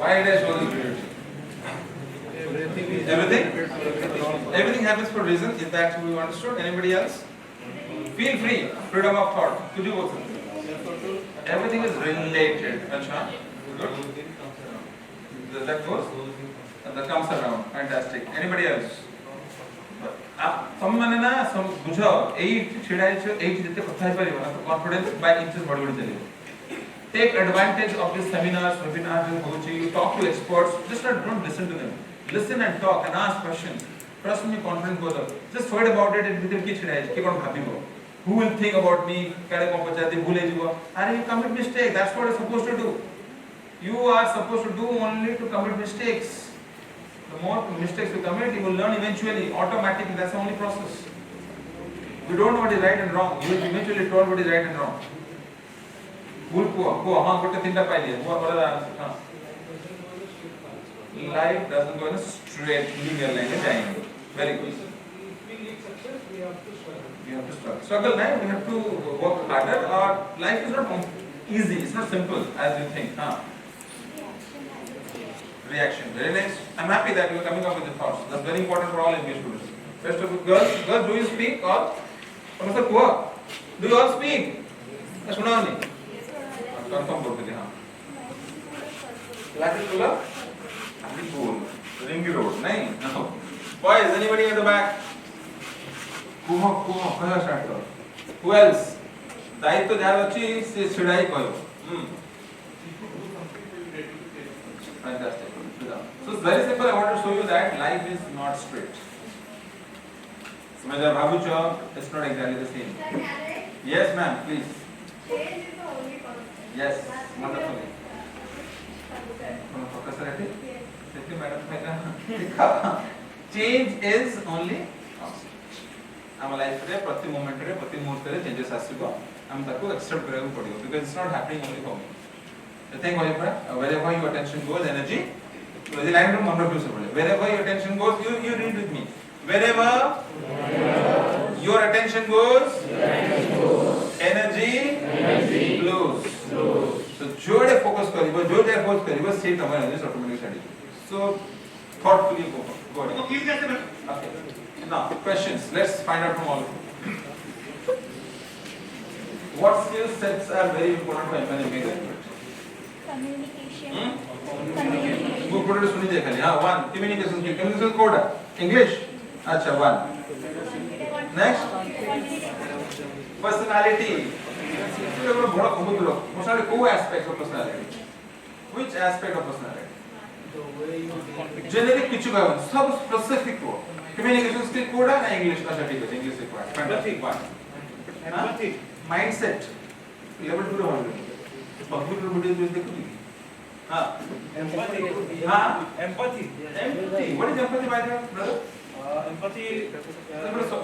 Speaker 2: Why did I show this video? Everything happens for a reason. Is that we understood? Anybody else? Feel free. Freedom of thought. Could you go through? Everything is related. Acha. Good. That goes and that comes around. Fantastic. Anybody else? ତମମାନେ ନା ବୁଝ ଏଇ ଛିଡ଼ା ହେଇଛ ଏଇଠି ଯେତେ କଥା ହେଇପାରିବ ନା କନଫିଡେନ୍ସ ବାଇ ଇଞ୍ଚେସ୍ ବଢ଼ି ବଢ଼ି ଚାଲିବ take advantage of this seminars webinars ଯୋଉ ହଉଛି you talk to experts just don't listen to them listen and talk and ask questions trust me confidence बोलो जस्ट फॉरगेट अबाउट इट भितर की छिड़ा है कि कोन भाबिबो who will think about me काले कोन पचाती भूल जीवो अरे you commit mistake that's what you supposed to do you are supposed to do only to commit mistakes the more mistakes you commit you will learn eventually automatically that's the only process you don't know what is right and wrong you will eventually told what is right and wrong भूल को हां गोटे तीनटा पाइले वो बड़ा life doesn't go in a straight linear line जाएंगे very good we have to struggle now we have to work harder or life is not easy it's not simple as you think reaction very nice I'm happy that you are coming up with the thoughts that's very important for all English students rest of you girls do you speak or sir ko do you all speak सुना नहीं confirm कर दे हां लाठी बोला अभी बोल ring road नहीं no boys anybody at the back कुहो कहा स्टार्ट करो who else दायित्व जार अछि से छिड़ाई कयो fantastic so it's very simple I want to show you that life is not straight समझा बाबू चो it's not exactly the same yes ma'am please
Speaker 4: Change is the only constant.
Speaker 2: yes wonderfully professor है देखिए madam मेरा लिखा change is only हम life रे प्रति moment रे प्रति मुहूर्त रे चेंजेस आसीबो हम ताको एक्सेप्ट करबो पड़ियो because it's not happening only for me the thing होय परा wherever your attention goes energy so the line from मन रखियो सब wherever your attention goes you read with me wherever your attention goes energy flows so जोड़े focus करिबो जो जे focus करिबो से तमर एनर्जी ऑटोमेटिक छाडी so thoughtfully go
Speaker 3: तो क्लिक कैसे मैं
Speaker 2: okay now questions let's find out from all of you what skill sets are very important for implementing
Speaker 4: Communication.
Speaker 2: वो प्रोडक्ट सुनी दे खाली हां वन communication कोड इंग्लिश अच्छा वन नेक्स्ट पर्सनालिटी ये बड़ा समुद्र मोसाले को aspect of personality which aspect of personality generic किछु कहबन सब स्पेसिफिक को कम्युनिकेशन स्किल कोडा ना इंग्लिश अच्छा ठीक है English required fantastic one empathy mindset level 2 रे होल पब्लिक वीडियो देखो हां
Speaker 5: empathy
Speaker 2: what is empathy by the way brother
Speaker 5: empathy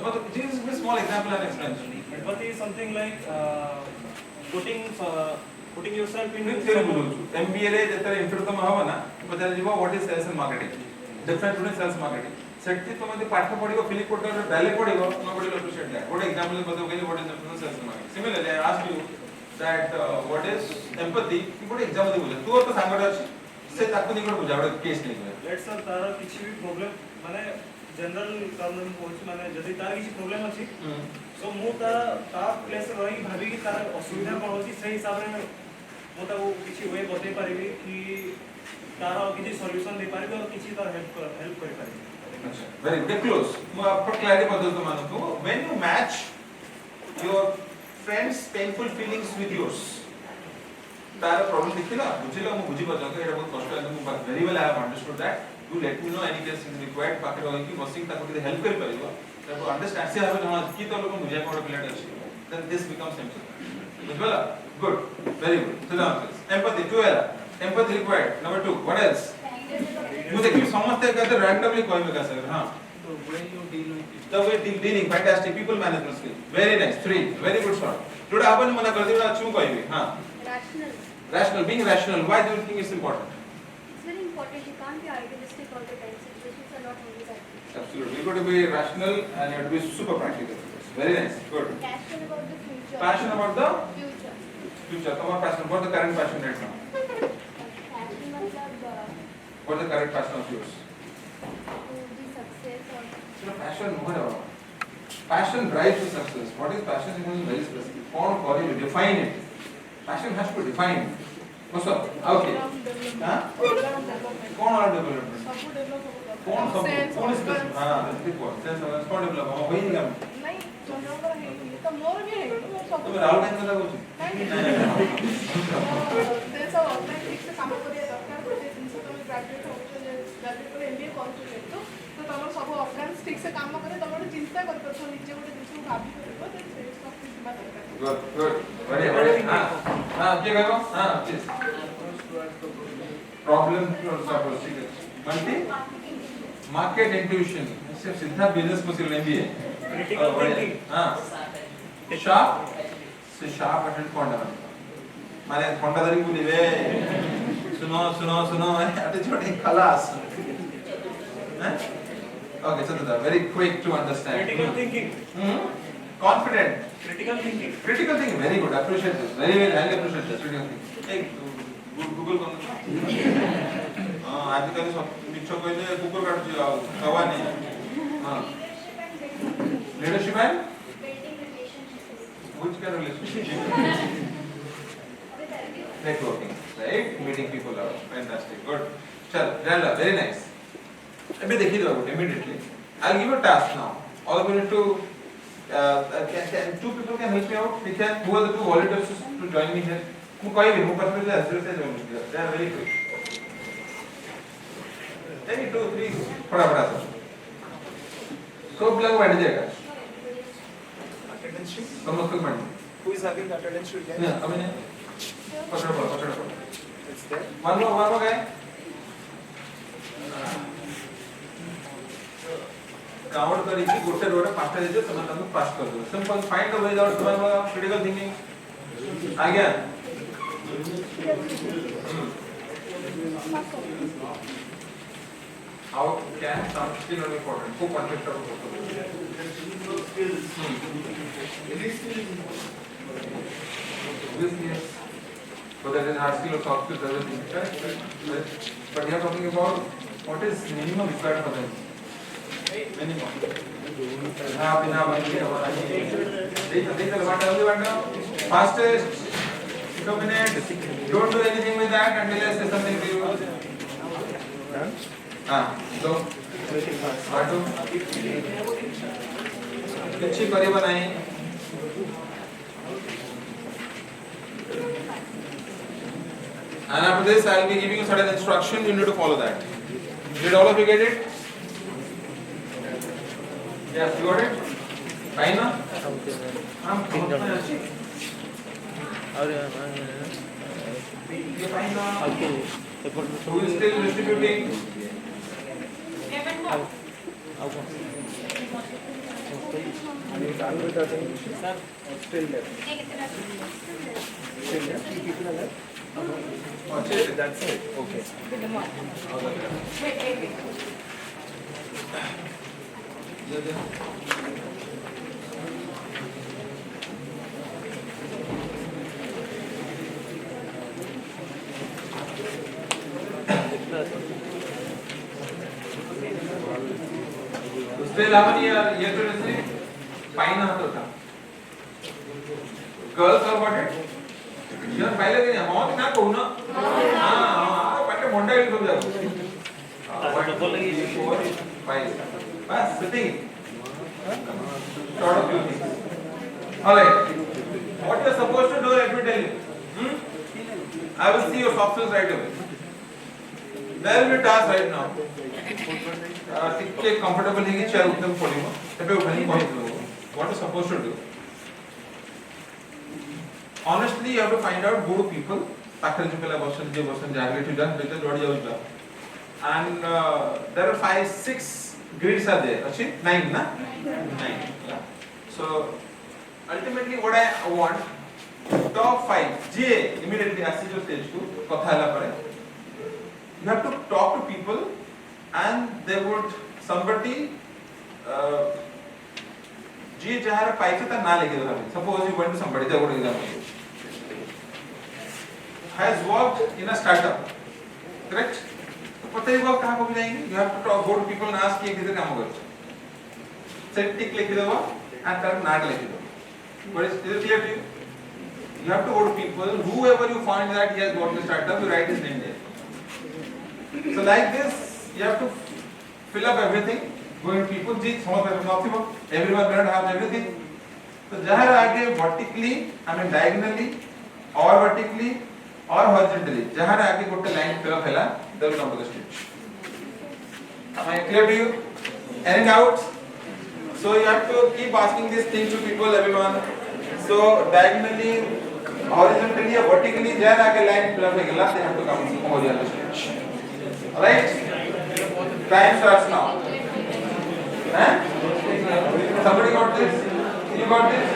Speaker 2: but this is a small example and explanation
Speaker 5: empathy is something like putting yourself in
Speaker 2: theory बोलूँ MBA रे जैसे interview तो माहौल ना पता चलिए what is sales and marketing different between sales and marketing Shetty तो मतलब पाठ पढ़ियो फिलिप पोर्टर डाले पढ़ियो nobody will appreciate that what example बताओ कि what is different sales and marketing similarly I ask you that what is empathy कि what example बोले तू तो सांगड़ अछि से ताकू निकट बुझा बड़ केस नहीं हुए
Speaker 5: let's say तार किछि भी प्रॉब्लम माने जनरल प्रॉब्लम पहुंच माने जदी तार किछि प्रॉब्लम अछि सो मु ता प्लेस रही भाबी कि तार असुविधा कोन होछि से हिसाब रे मु ता किछि वे बते परिबी कि तार किछि सॉल्यूशन दे परिबी और किछि तार हेल्प करि परिबी
Speaker 2: अच्छा very good close मु आपको क्लैरिटी बदल तो मानो तो when you match your friends painful feelings with yours तार प्रॉब्लम देखिला बुझिला मु बुझी बजा के एटा बहुत कष्ट है मु very well I have understood that you let me know any case is required पाके रही कि बसिंग ताको दे हेल्प कर परिबो ताको अंडरस्टैंड से हबे जमा की तो लोग बुझा कोड प्लेट अछि then this becomes simple बुझला good very good so now empathy 2 era empathy required number 2 what else मु देखि समस्त कहते randomly कहबे का सर हां
Speaker 5: so when you deal with
Speaker 2: the way dealing fantastic people management skill very nice 3 very good shot जोड़ा अपन मना कर दिबा छु कहबे हां rational being rational why do you think it's important
Speaker 4: It's very important. You can't be idealistic all the time. Situations are not always ideal.
Speaker 2: absolutely you got to be rational and you have to be super practical very nice good
Speaker 4: Passion about the future.
Speaker 2: passion about the
Speaker 4: Future.
Speaker 2: future tomorrow passion what the current passion right now
Speaker 4: Passion मतलब
Speaker 2: What is the correct passion of yours?
Speaker 4: To be success or
Speaker 2: So passion, whatever. Passion drives to success. What is passion? It is very specific. कौन करेगा? Define it. Passion has to be defined. What's up? Okay. हाँ? कौन और development? कौन सब? कौन इस पर? हाँ, ठीक हुआ. Sense of कौन develop? हम वही नहीं काम. तो मैं राहुल गांधी का कुछ. Good, good. Very. हाँ, क्या करो? हाँ, please. Problem solvers, ठीक है. Multi market intuition. सिर्फ सीधा business को सिर्फ नहीं है.
Speaker 5: Critical thinking.
Speaker 2: हाँ. Sharp. से sharp attend कौन है? माने खोंडादारी बोली वे. सुनो. अरे छोटे खलास. हैं? Okay, so very quick to understand.
Speaker 5: Critical thinking.
Speaker 2: Confident.
Speaker 5: Critical thinking.
Speaker 2: Critical thinking, very good. Appreciate this. Very highly appreciate this. Critical thinking. Hey, Google कौन? हाँ, आजकल सब मिच्छो कोई ने Google काट दिया, कवा नहीं. हाँ. Leadership and
Speaker 4: building relationships
Speaker 2: which kind of relationship?
Speaker 4: with everyone.
Speaker 2: Networking, right? Meeting people out. Fantastic. Good. चल, Jalla, very nice. अभी देखिए दो immediately. I'll give you a task now. All we need to can two people can help me out. They can. Who are the two volunteers to join me here? Who कोई भी, who personally has to join me here. They are very quick. Maybe 2, 3. फटाफट सा. सब लोग बैठ जाएगा.
Speaker 5: Attendance sheet.
Speaker 2: सब लोग बैठ.
Speaker 5: Who is having the attendance sheet?
Speaker 2: नहीं, अभी नहीं. पकड़ो.
Speaker 5: It's there.
Speaker 2: One more guy. Count करिए गोटे रोडे पांचटा देજો તમે તમને પાસ કરી દો simple find the way out તમારા ક્રિટિકલ થિંકિંગ आ गया how can something not important को context of skills so that is hard skill or soft skill everything right but we are talking about what is minimum required for them minimum हाँ बिना बंदी हमारा नहीं देख वाटा fastest 2 minutes don't do anything with that until I say something to you हाँ so वाटो अच्छी करी बनाई and after this I will be giving you certain instruction you need to follow that did all of you get it yes you got it fine na हम और ये fine na who is still distributing
Speaker 5: That's it. Okay.
Speaker 2: उसके अलावा ये तो जैसे pine आता था गर्ल्स और व्हाट यार पहले दिन हम ना कहू ना हां पट्टे मोंडा ही सब जाओ पाइन बस sitting short of few things all right what you are supposed to do let me tell you I will see your soft skills right away there will be a task right now टिके comfortable है कि chair उठने पड़ेगा तबे उठानी पड़ेगा what you supposed to do honestly you have to find out good people पाखरे जो पहला बसन जागे to done better जोड़ी जाऊँगा and there are 5 6 grids are there अच्छी 9 ना 9 yeah. So ultimately what I want top 5 J immediately आसी जो stage को कथा हला पड़े you have to talk to people and they would somebody जी जहाँ पाइप से ना लेके दो suppose you went to somebody they would example has worked in a startup correct पता ही वो कहाँ को भी जाएंगे. You have to talk, go to people and ask ये किसे काम करते. Set tick लिख दो and तर नाट लिख दो. But is it clear to you? You have to go to people. Whoever you find that he has got the startup, you write his name there. So like this, you have to fill up everything. Go to people. जी समझ में आता है. Everyone cannot have everything. तो जहाँ आगे vertically, I mean diagonally, or vertically, or horizontally, जहाँ आगे गोटे line फिल फैला, they will come to the stage. Am I clear to you? Any doubts? So you have to keep asking these things to people, everyone. So diagonally, horizontally, or vertically, जहाँ आगे line fill फैला, they have to come to the stage. Alright? Time starts now. Huh? Somebody got this? You got this?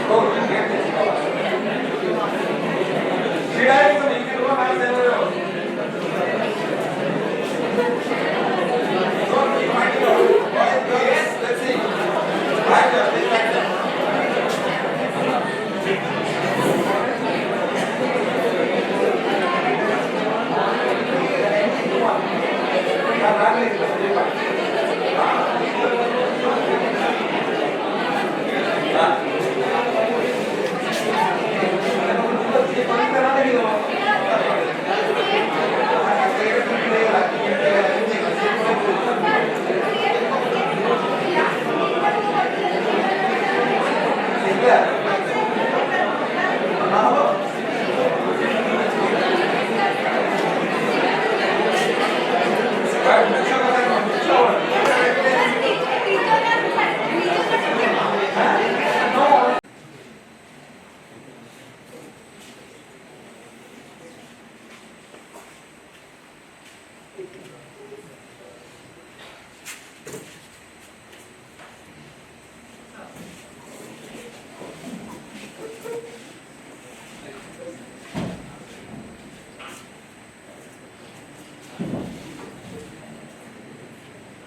Speaker 2: Go get this. Should I even make it one as ever? So keep finding out. Boys, girls, let's see. Right there, this right there.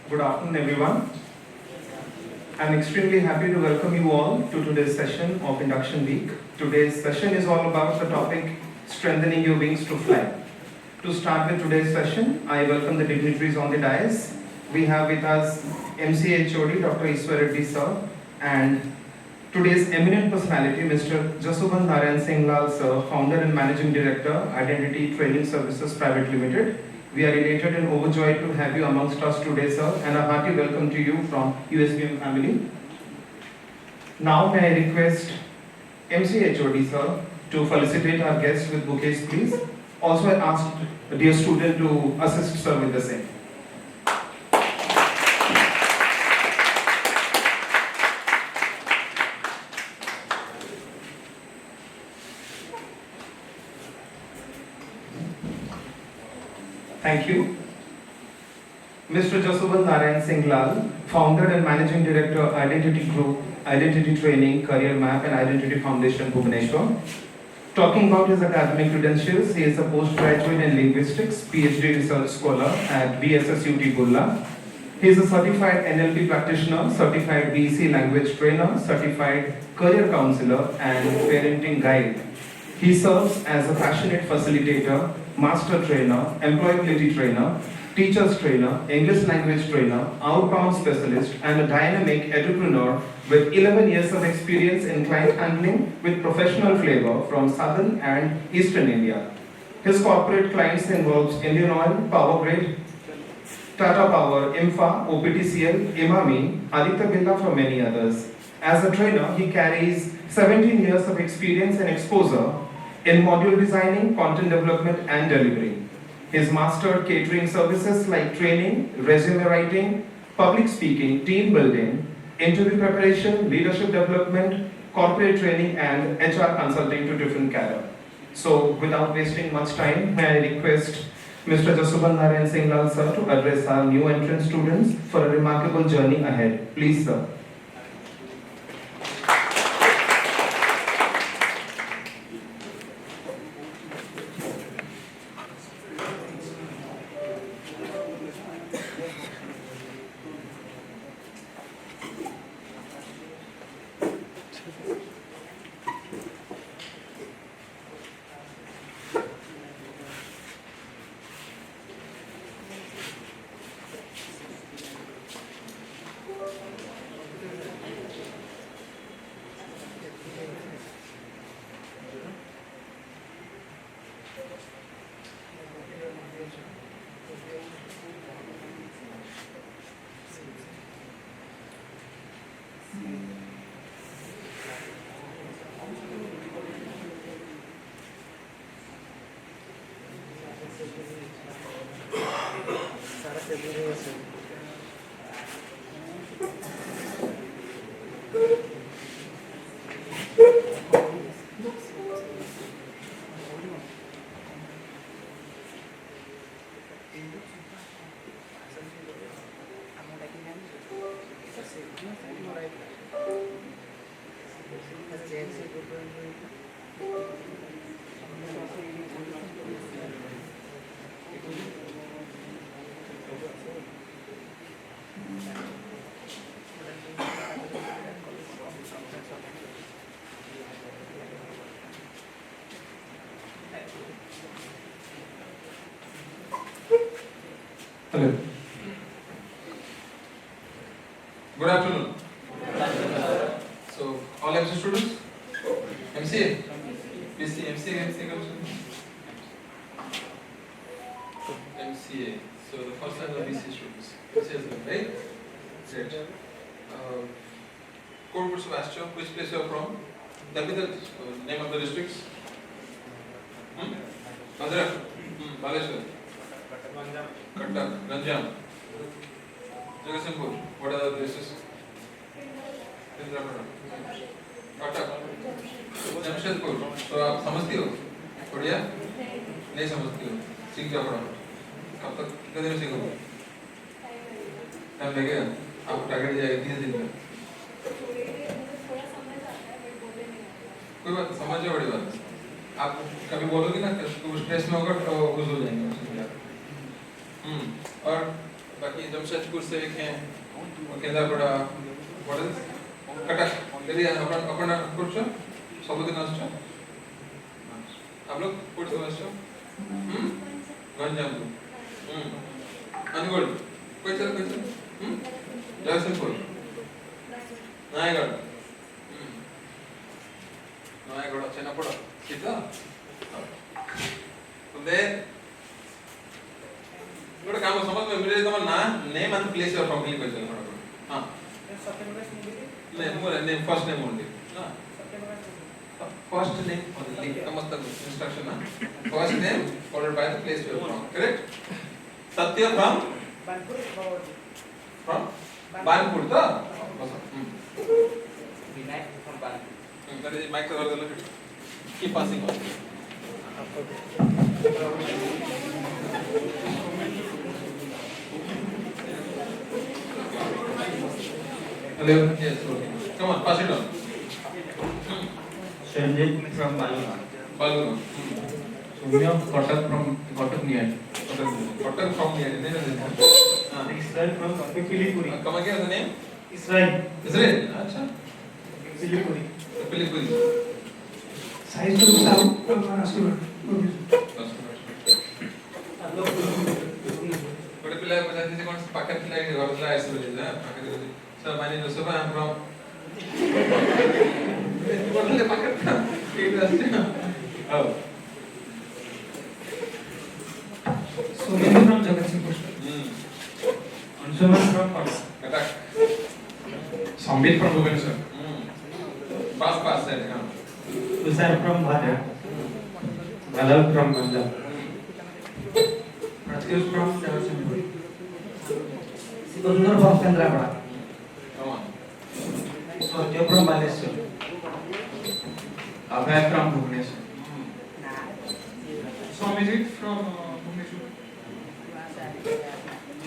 Speaker 1: Good afternoon, everyone. I'm extremely happy to welcome you all to today's session of Induction Week. Today's session is all about the topic strengthening your wings to fly. To start with today's session, I welcome the dignitaries on the dais. We have with us MCHOD Dr. Iswar Reddy sir and today's eminent personality Mr. Jasubant Narayan Singh Lal sir, founder and managing director, Identity Training Services Private Limited. We are elated and overjoyed to have you amongst us today, sir, and a hearty welcome to you from USBM family. Now may I request MCHOD, sir, to felicitate our guests with bouquets, please. Also, I ask a dear student to assist, sir, with the same. Thank you. Mr. Jasubant Narayan Singh Lal, founder and managing director, Identity Group, Identity Training, Career Map and Identity Foundation, Bhubaneswar. Talking about his academic credentials, he is a postgraduate in linguistics, PhD research scholar at BSSUT Bulla. He is a certified NLP practitioner, certified BEC language trainer, certified career counselor and parenting guide. He serves as a passionate facilitator, master trainer, employability trainer, teachers trainer, English language trainer, outbound specialist, and a dynamic entrepreneur with 11 years of experience in client handling with professional flavor from southern and eastern India. His corporate clients involves Indian Oil, Power Grid, Tata Power, IMFA, OPTCL, Imami, Aditya Birla, for many others. As a trainer, he carries 17 years of experience and exposure in module designing, content development, and delivery. He's mastered catering services like training, resume writing, public speaking, team building, interview preparation, leadership development, corporate training, and HR consulting to different cadre. So, without wasting much time, may I request Mr. Jasubant Narayan Singh Lal sir to address our new entrant students for a remarkable journey ahead. Please, sir. Hello.
Speaker 2: Good afternoon. So, all MC students? MCA? BC, MCA comes in? MCA. So, the first time the BC students. MCA is good, right? Great. Code Sebastian, which place you are from? Tell me the name of the districts. Bhadrak, Baleshwar, Cuttack, Ganjam, Jagatsinghpur. What are the places? Cuttack, Jamshedpur. तो आप समझती हो? बढ़िया? नहीं समझती हो? सीख जाओ फटाफट. कब तक कितने दिन में सीखोगे? टाइम लगेगा? आपको टारगेट जाएगा 30 दिन में. कोई बात समझ जाओ, बड़ी बात. आप कभी बोलोगे ना तो स्ट्रेस में होगा तो गुज हो जाएंगे. और बाकी जमशेदपुर से एक हैं केंद्रापड़ा, कटक. यदि अपन कुछ सबुदिन आसछ आप लोग कोड से आसछ गंजाम अनुगुल कोई चल जगतसिंहपुर नायगढ़ चेन्नपड़ा कितना तो दे थोड़ा काम समझ में मेरे तो ना नेम एंड प्लेस और फ्रॉम क्लिक कर चल हां नहीं फर्स्ट नेम ओनली ना first name only comes the instruction na first name followed by the place you are from, correct? Satya from Banpur ta
Speaker 6: Vinayak from Banpur.
Speaker 2: that is mic cover dalo keep passing on. Hello, yes, okay, come on, pass it on.
Speaker 6: Sanjay from Baluna.
Speaker 2: Baluna.
Speaker 6: Soumya Kotak from Kotak near.
Speaker 2: Kotak from here,
Speaker 5: Israel from Pilipuri.
Speaker 2: come again the name?
Speaker 5: Israel.
Speaker 2: Israel. Acha.
Speaker 5: Pilipuri.
Speaker 2: Pilipuri.
Speaker 1: Size to sound from Maharashtra.
Speaker 2: But a pillar was I think on packet like Rosla isolated. So my name is Joseph. I am from. What is the packet from? Oh.
Speaker 6: Sunil from Jagatsinghpur. Anshuman from Kotak.
Speaker 2: Attack.
Speaker 6: Sambit from Bhubaneswar.
Speaker 2: Pass that.
Speaker 6: Tushar from Bhadra. Bhalal from Ganjam. Pratyush from Jagatsinghpur. Sundar from Kendrapada.
Speaker 2: Come on.
Speaker 6: Satya from Baleshwar. Abhay from Bhubaneswar. Somijit from Bhubaneswar.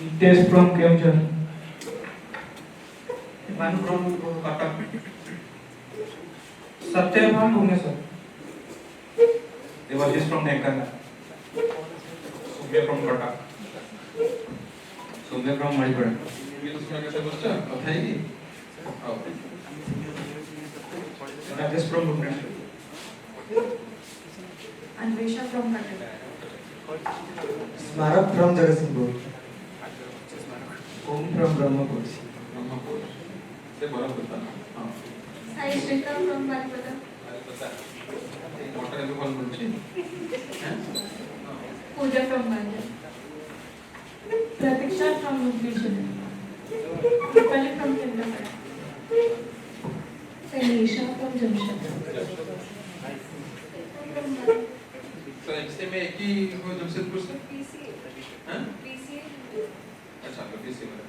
Speaker 6: Nitesh from Keonjhar. Manu from Kotak. Satya from Bhubaneswar. Devajit from Nekana. Soumya from Kotak. Soumya from Maripura.
Speaker 2: उसमें कैसे बच्चा बताएगी? आओ.
Speaker 6: Rajesh from Bhubaneswar.
Speaker 7: Anvesha from Cuttack.
Speaker 6: Smarak from Jagatsinghpur. Om from Brahmapur.
Speaker 2: से बड़ा होता है. हाँ.
Speaker 7: Sai Shrita from Balpata.
Speaker 2: अरे पता है. मोटर अभी कौन बोलती है?
Speaker 7: Pooja from Banja. Pratiksha from Bhubaneswar. Rupali from Kendrapada. Sanisha from Jamshedpur.
Speaker 2: तो एमसीए में एक ही हो जमशेदपुर से?
Speaker 4: PCA.
Speaker 2: हाँ?
Speaker 4: PCA.
Speaker 2: छात्र बीसी वाले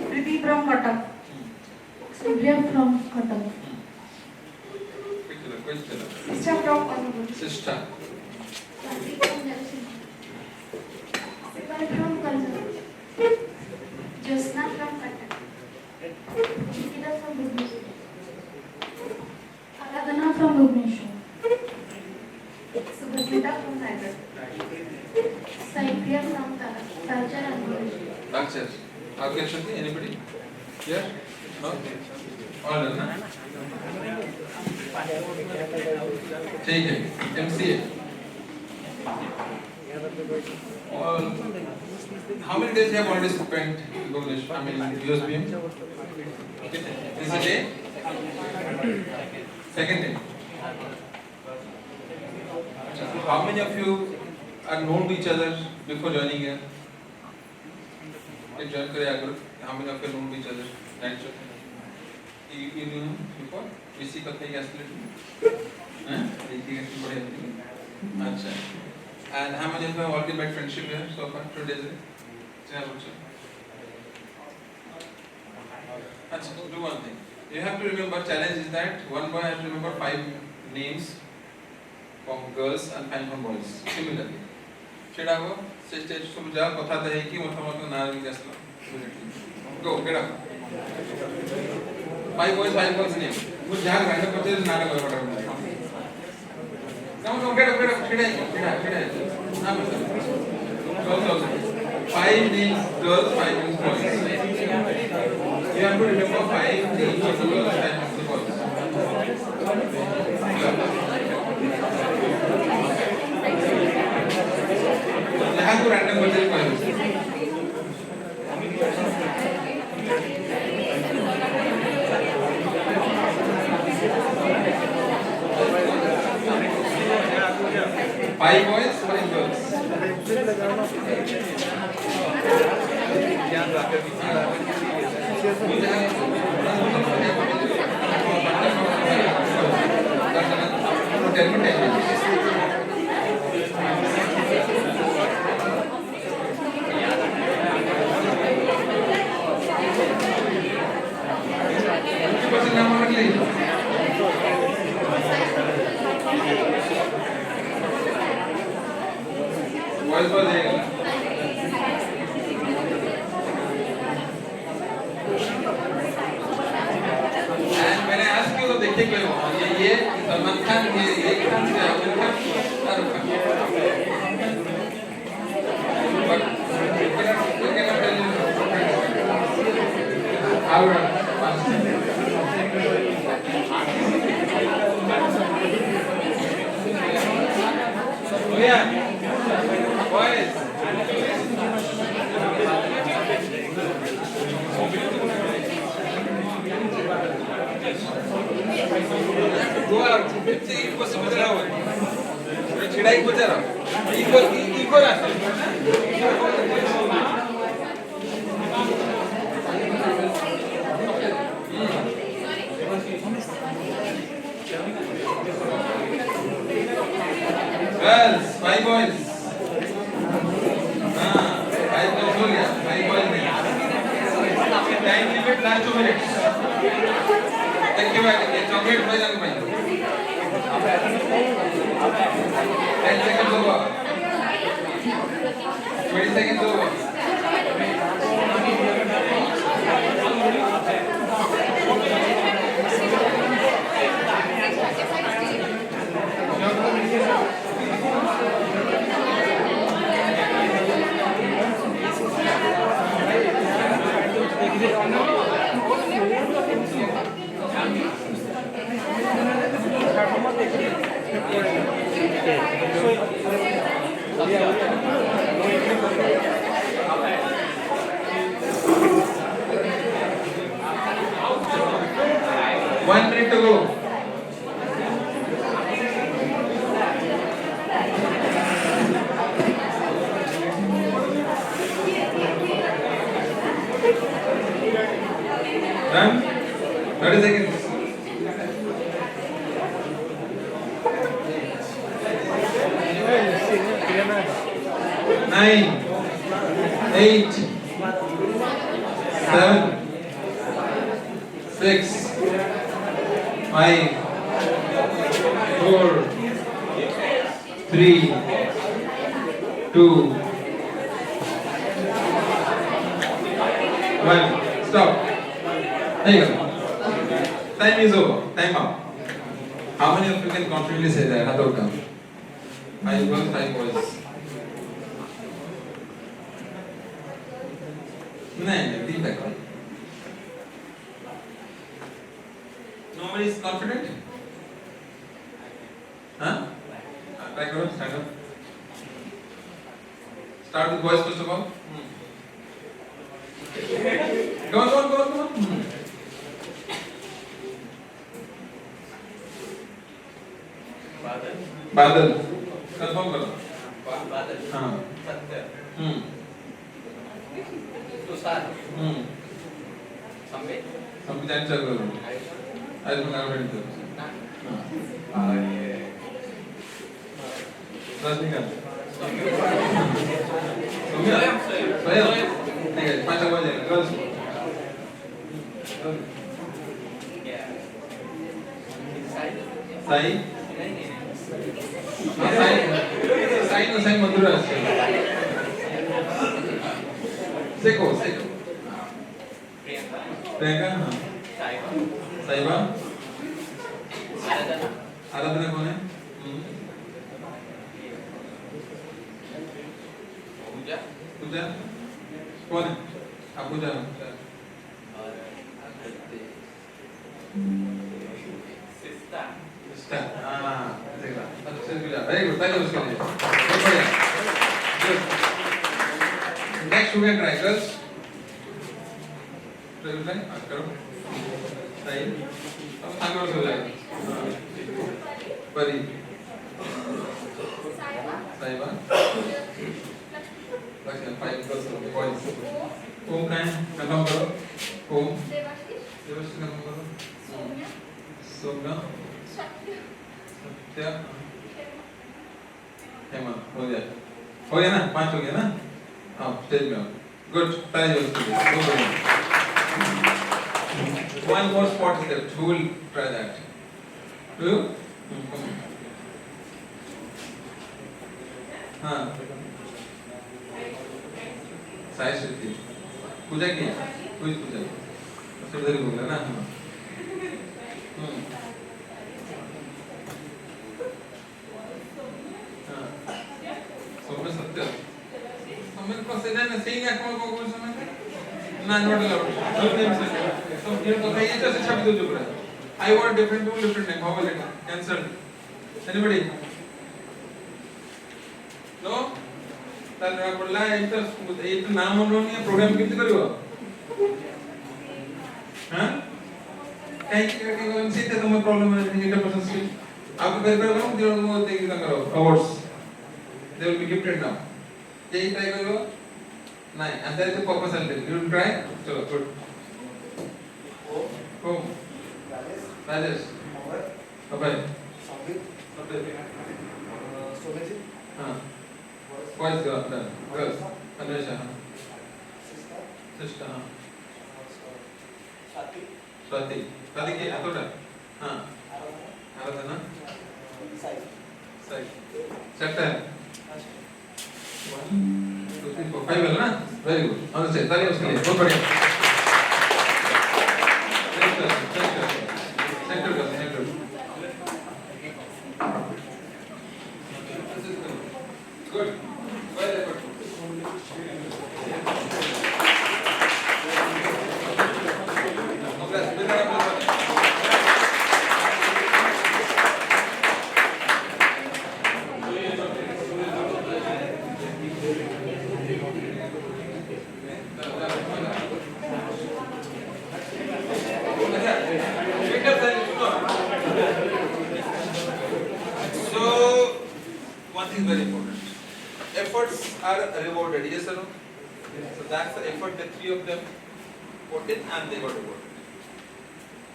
Speaker 7: Preeti from Cuttack. Sylvia from Cuttack.
Speaker 2: कुछ चलो
Speaker 7: Isha from Colombo.
Speaker 2: Sister
Speaker 4: Swati from Jalsingh.
Speaker 7: Sibal from Kalsar.
Speaker 4: Josna from Cuttack.
Speaker 7: Nikita from Bhubaneswar. Aradhana from Bhubaneswar. Subhasmita from Raipur. Saipria from Talcher and Bhubaneswar.
Speaker 2: Doctor, how can you anybody? Yes? No? All done, na? ठीक है, MCA. All. How many days you have already spent in Bhubaneswar? I mean, USBM? This is a day? Second day. How many of you are known to each other before joining here? Let's join kare agar. How many of you are known to each other? Right? You knew him before? VC का थे कैसे लेते? हैं? एक ही कैसे पढ़े थे? अच्छा. And how many of you have already made friendship here so far? 2 days. क्या बोलते? अच्छा. Do one thing. You have to remember. Challenge is that one boy has to remember 5 names from girls and 5 from boys. Similarly. Cheda go. Stage सब जा कथा था एक ही मतलब नाम कैसे Go. Get up. 5 boys, 5 girls name. कुछ जहाँ रैंडम करते हैं नाटक वाला पढ़ा Come, get up, chida. नाम बताओ. 5 names girls, 5 names boys. You have to remember 5 names of the girls, 5 names of the boys. जहाँ को रैंडम करते हैं कोई. Five boys, 5 girls. Boys for the And when I ask you, देखिए कोई ये सलमान खान ये खान से Aamir Khan Shahrukh Khan. But we cannot tell you. How boys. Go out. It's possible to have. Should I put it equal Girls, 5 boys. 5 boys हो गया. 5 boys नहीं. Time limit last 2 minutes. Thank you very much. Chocolate भाई जाने भाई. 10 seconds over. 20 seconds over. One minute to go. Done? 30 seconds. 9, 8, 7, 6, 5, 4, 3, 2, 1. Stop. There you go. Time is over. Time up. How many of you can confidently say that? Hath out down. 5 girls, 5 boys. No, deep back. Nobody is confident? Huh? Try to stand up. Start with boys first of all. Go on. बादल confirm करो
Speaker 3: बादल
Speaker 2: हाँ
Speaker 3: सत्य
Speaker 2: हम्म
Speaker 3: तुषार
Speaker 2: हम्म
Speaker 3: संबित
Speaker 2: संविधान चल रहा है आज मैं काम करता हूँ रजनीकांत स्वयं ठीक है 5 आवाज है गर्ल्स साई साई मधुरा सेको प्रियंका हाँ साइबा आराधना कौन है पूजा कौन है आप पूजा वेरी गुड पहले उसके लिए बहुत बढ़िया गुड नेक्स्ट हो गया ट्राई गर्ल्स ट्राई करो सही अब सामने हो जाएगा परी साइबा लक्ष्मण 5 गर्ल्स बॉयज ओम का है कंफर्म करो ओम देवाशीष कंफर्म करो सोम्या सत्य हेमा हो गया ना 5 हो गया ना हाँ स्टेज में गुड ताली बजाओ उसके लिए बहुत बढ़िया one more spot is left who will try that do you हाँ साई श्रुति पूजा की कोई पूजा उससे इधर ही बोल रहा ना सोमे सत्य सोमे को से ना सेइंग अकाउंट को बोल समय ना नॉट अलाउड so here तो ये जैसे शब्द जो पूरा I want different name how will it cancel anybody no ताल पडला एक नाम म्हणून या प्रोग्राम किती करू हां काही से ते तुम्हाला प्रॉब्लेम है 100% स्किल आप प्रिपेयर करो दियो ते की करो awards they will be gifted now यही ट्राई करो नहीं and there is a purpose and you will try चलो गुड Home. Rajesh. Abhay. हाँ. Boys girl done. Girls. Anvesha. Sister. हाँ. Swati. Swati की अतोड़ा. हाँ. आराधना. Sai. Sector. 1, 2, 3, 4, 5 है ना? Very good. और से ताली उसके लिए बहुत बढ़िया. Good. Well effort. One thing very important. Efforts are rewarded. Yes or no? So that's the effort that 3 of them put in and they got rewarded.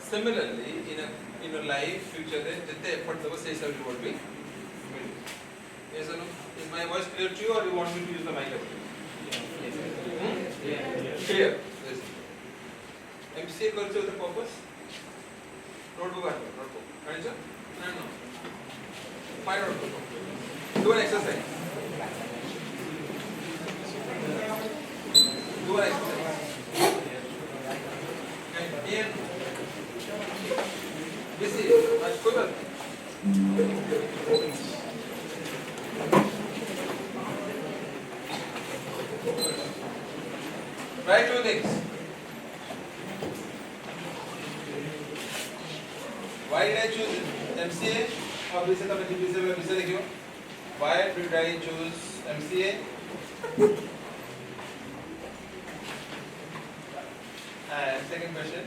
Speaker 2: Similarly, in a life future, जितने effort दो से सब reward भी मिले. Yes or no? Is my voice clear to you or you want me to use the mic? Clear. Yes. MCA करছো with a purpose? Notebook at notebook. Kanisha? No. Find notebook. Do an exercise. Do an exercise. And busy. आज कोई बात नहीं. Try two things. Why did I choose MCA? Obviously, तो मैं GPC में BCA लिखूँ. Why did I choose MCA? And second question.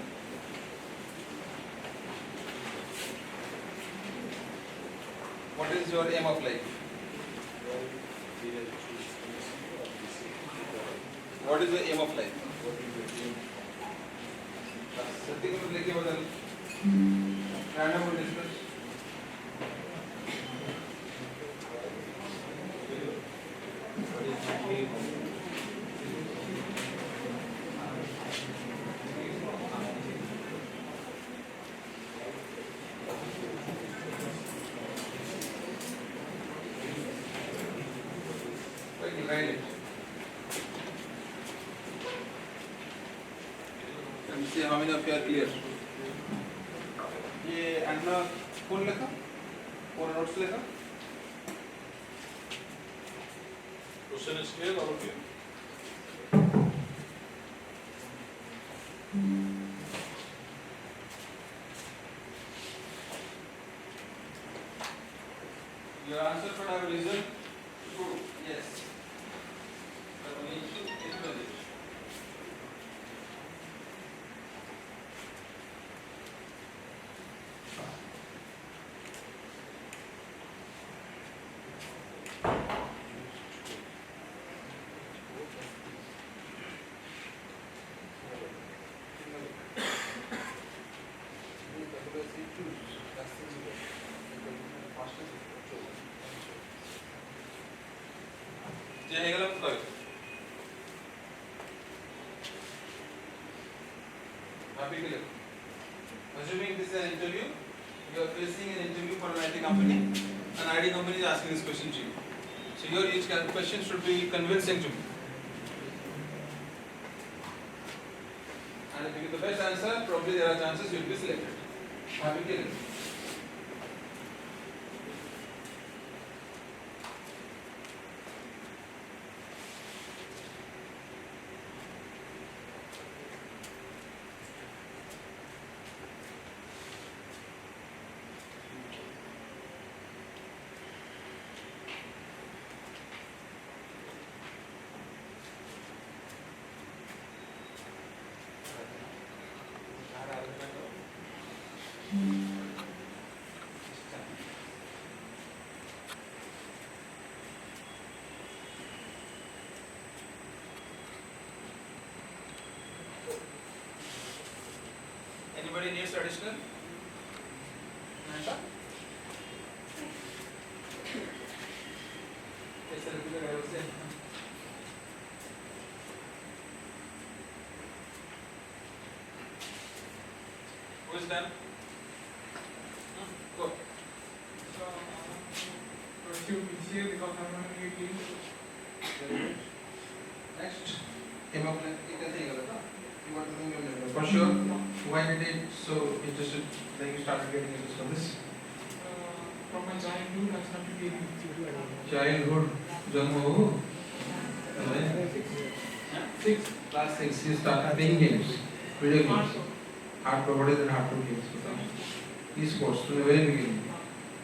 Speaker 2: What is your aim of life? What is the aim of life? सत्य को लेके बदल random will discuss. Write it. Let me see how many of you are clear. ये अन्ना कौन लिखा? कौन notes लिखा?
Speaker 6: Question is clear, all of you?
Speaker 2: Your answer should have a reason. True. Yes. But we need to explain it. Jai Galam Toy. Happy to live. Assuming this is an interview, you are facing an interview for an IT company. An IT company is asking this question to you. So your each question should be convincing to me. And if you get the best answer, probably there are chances you will be selected. Happy to live. Anybody needs additional? Nanda? Yes, sir. I was saying. Who is done? Go.
Speaker 3: pursue BCA because I'm not really
Speaker 2: Next. Came up like you want to know for sure. Why did it so interested that you started getting interested in this?
Speaker 3: from my childhood I started gaming.
Speaker 2: Childhood, Janmo.
Speaker 3: 6.
Speaker 2: Class 6, you started playing games, video games, hardcore, what is it hardcore games? E-sports from the very beginning.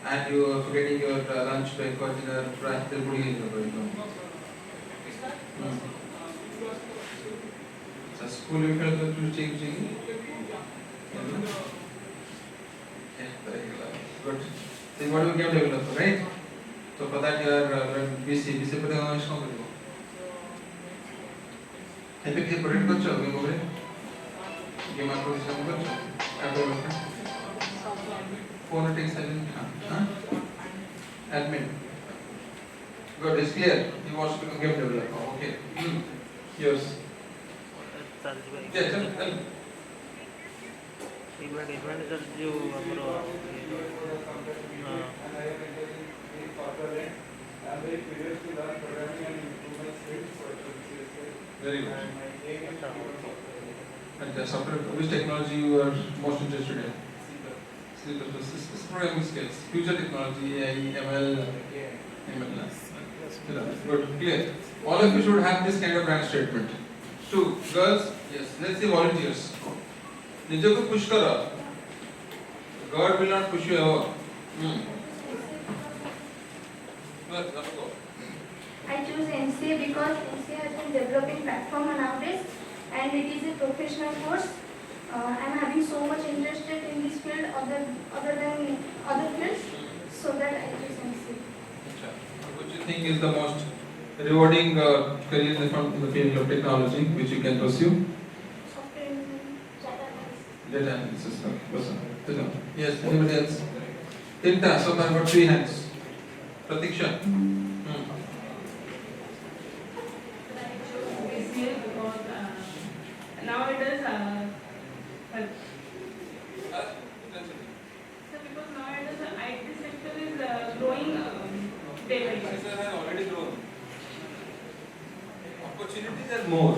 Speaker 2: And you are forgetting your lunch break or dinner, right? They're putting in the break. So school you felt that you change yeah, very good. So what do you game developer, right? So for that you are BC put on strong. Epic के product को चलो game over game आपको system को चलो admin phone takes हाँ admin good is clear you want to become game developer okay yours yeah tell
Speaker 8: advantage जो हमरो
Speaker 2: Very good. And software, which technology you are most interested in? C++. This is programming skills. Future technology, AI, ML, Good, clear. All of you should have this kind of rank statement. 2. Girls, yes. Let's say volunteers. निजो को push करो. God will not push you ever. Let's go.
Speaker 9: I choose MCA because MCA has been developing platform nowadays and it is a professional course. I am having so much interested in this field other than other fields, so that I choose MCA.
Speaker 2: Which you think is the most rewarding career in the field of technology which you can pursue?
Speaker 9: Software engineering,
Speaker 2: Data analysis. Okay. Yes, anybody else? Tinta, so I've got 3 hands. Pratiksha.
Speaker 7: BCA because nowadays so because nowadays the IT sector is growing day by day.
Speaker 2: Sir, has already grown. Opportunities are more.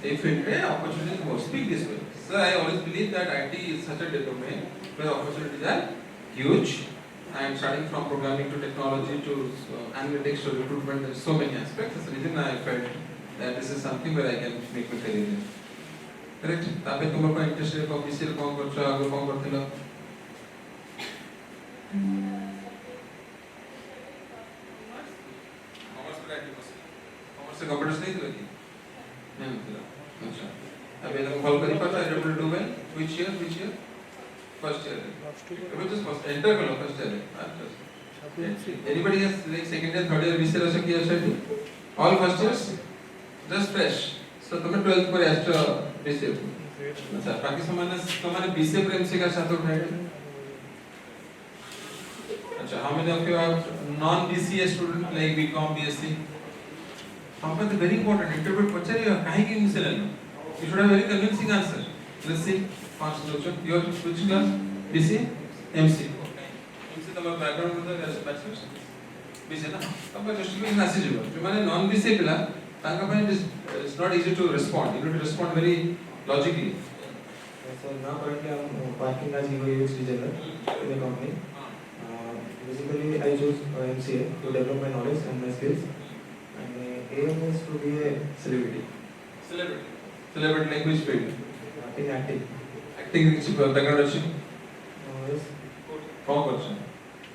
Speaker 2: If it opportunities are more, speak this way. Sir, I always believe that IT is such a domain where opportunities are huge. And starting from programming to technology to analytics to recruitment, there are so many aspects. That's the reason I felt that this is something where I can make my career in. Correct? तापे तुम लोग interest है competition में कौन करता है आगे कौन करते लो? कॉमर्स में IT बस कॉमर्स से कंप्यूटर्स नहीं थे लगी नहीं थे अच्छा अब ये लोग कॉल करी पता है able to do well which year first year अभी just first enter करो first year anybody has like second year third year BCA ऐसा किया शायद all first years just fresh so तुम्हें 12th पर एक्स्ट्रा BCA अच्छा बाकी तुम्हारे BCA प्रेम से क्या साथ उठाए अच्छा how many of you are non BCA student like BCom BSc how about the very important interview पचारिए काहे की मुझसे लेना you should have very convincing answer let's see first question your which class BCA MC MC तुम्हारा background मतलब क्या bachelor's BCA ना तब मैं justification ऐसे जो जो मैंने non BCA पिला ताकि मैं it's not easy to respond you need to respond very logically
Speaker 10: so now currently I'm working as UX designer in the company basically I choose MCA to develop my knowledge and my skills and my aim is to be a
Speaker 2: celebrity language field
Speaker 10: in acting
Speaker 2: acting background अच्छी
Speaker 10: yes
Speaker 2: कौन करता है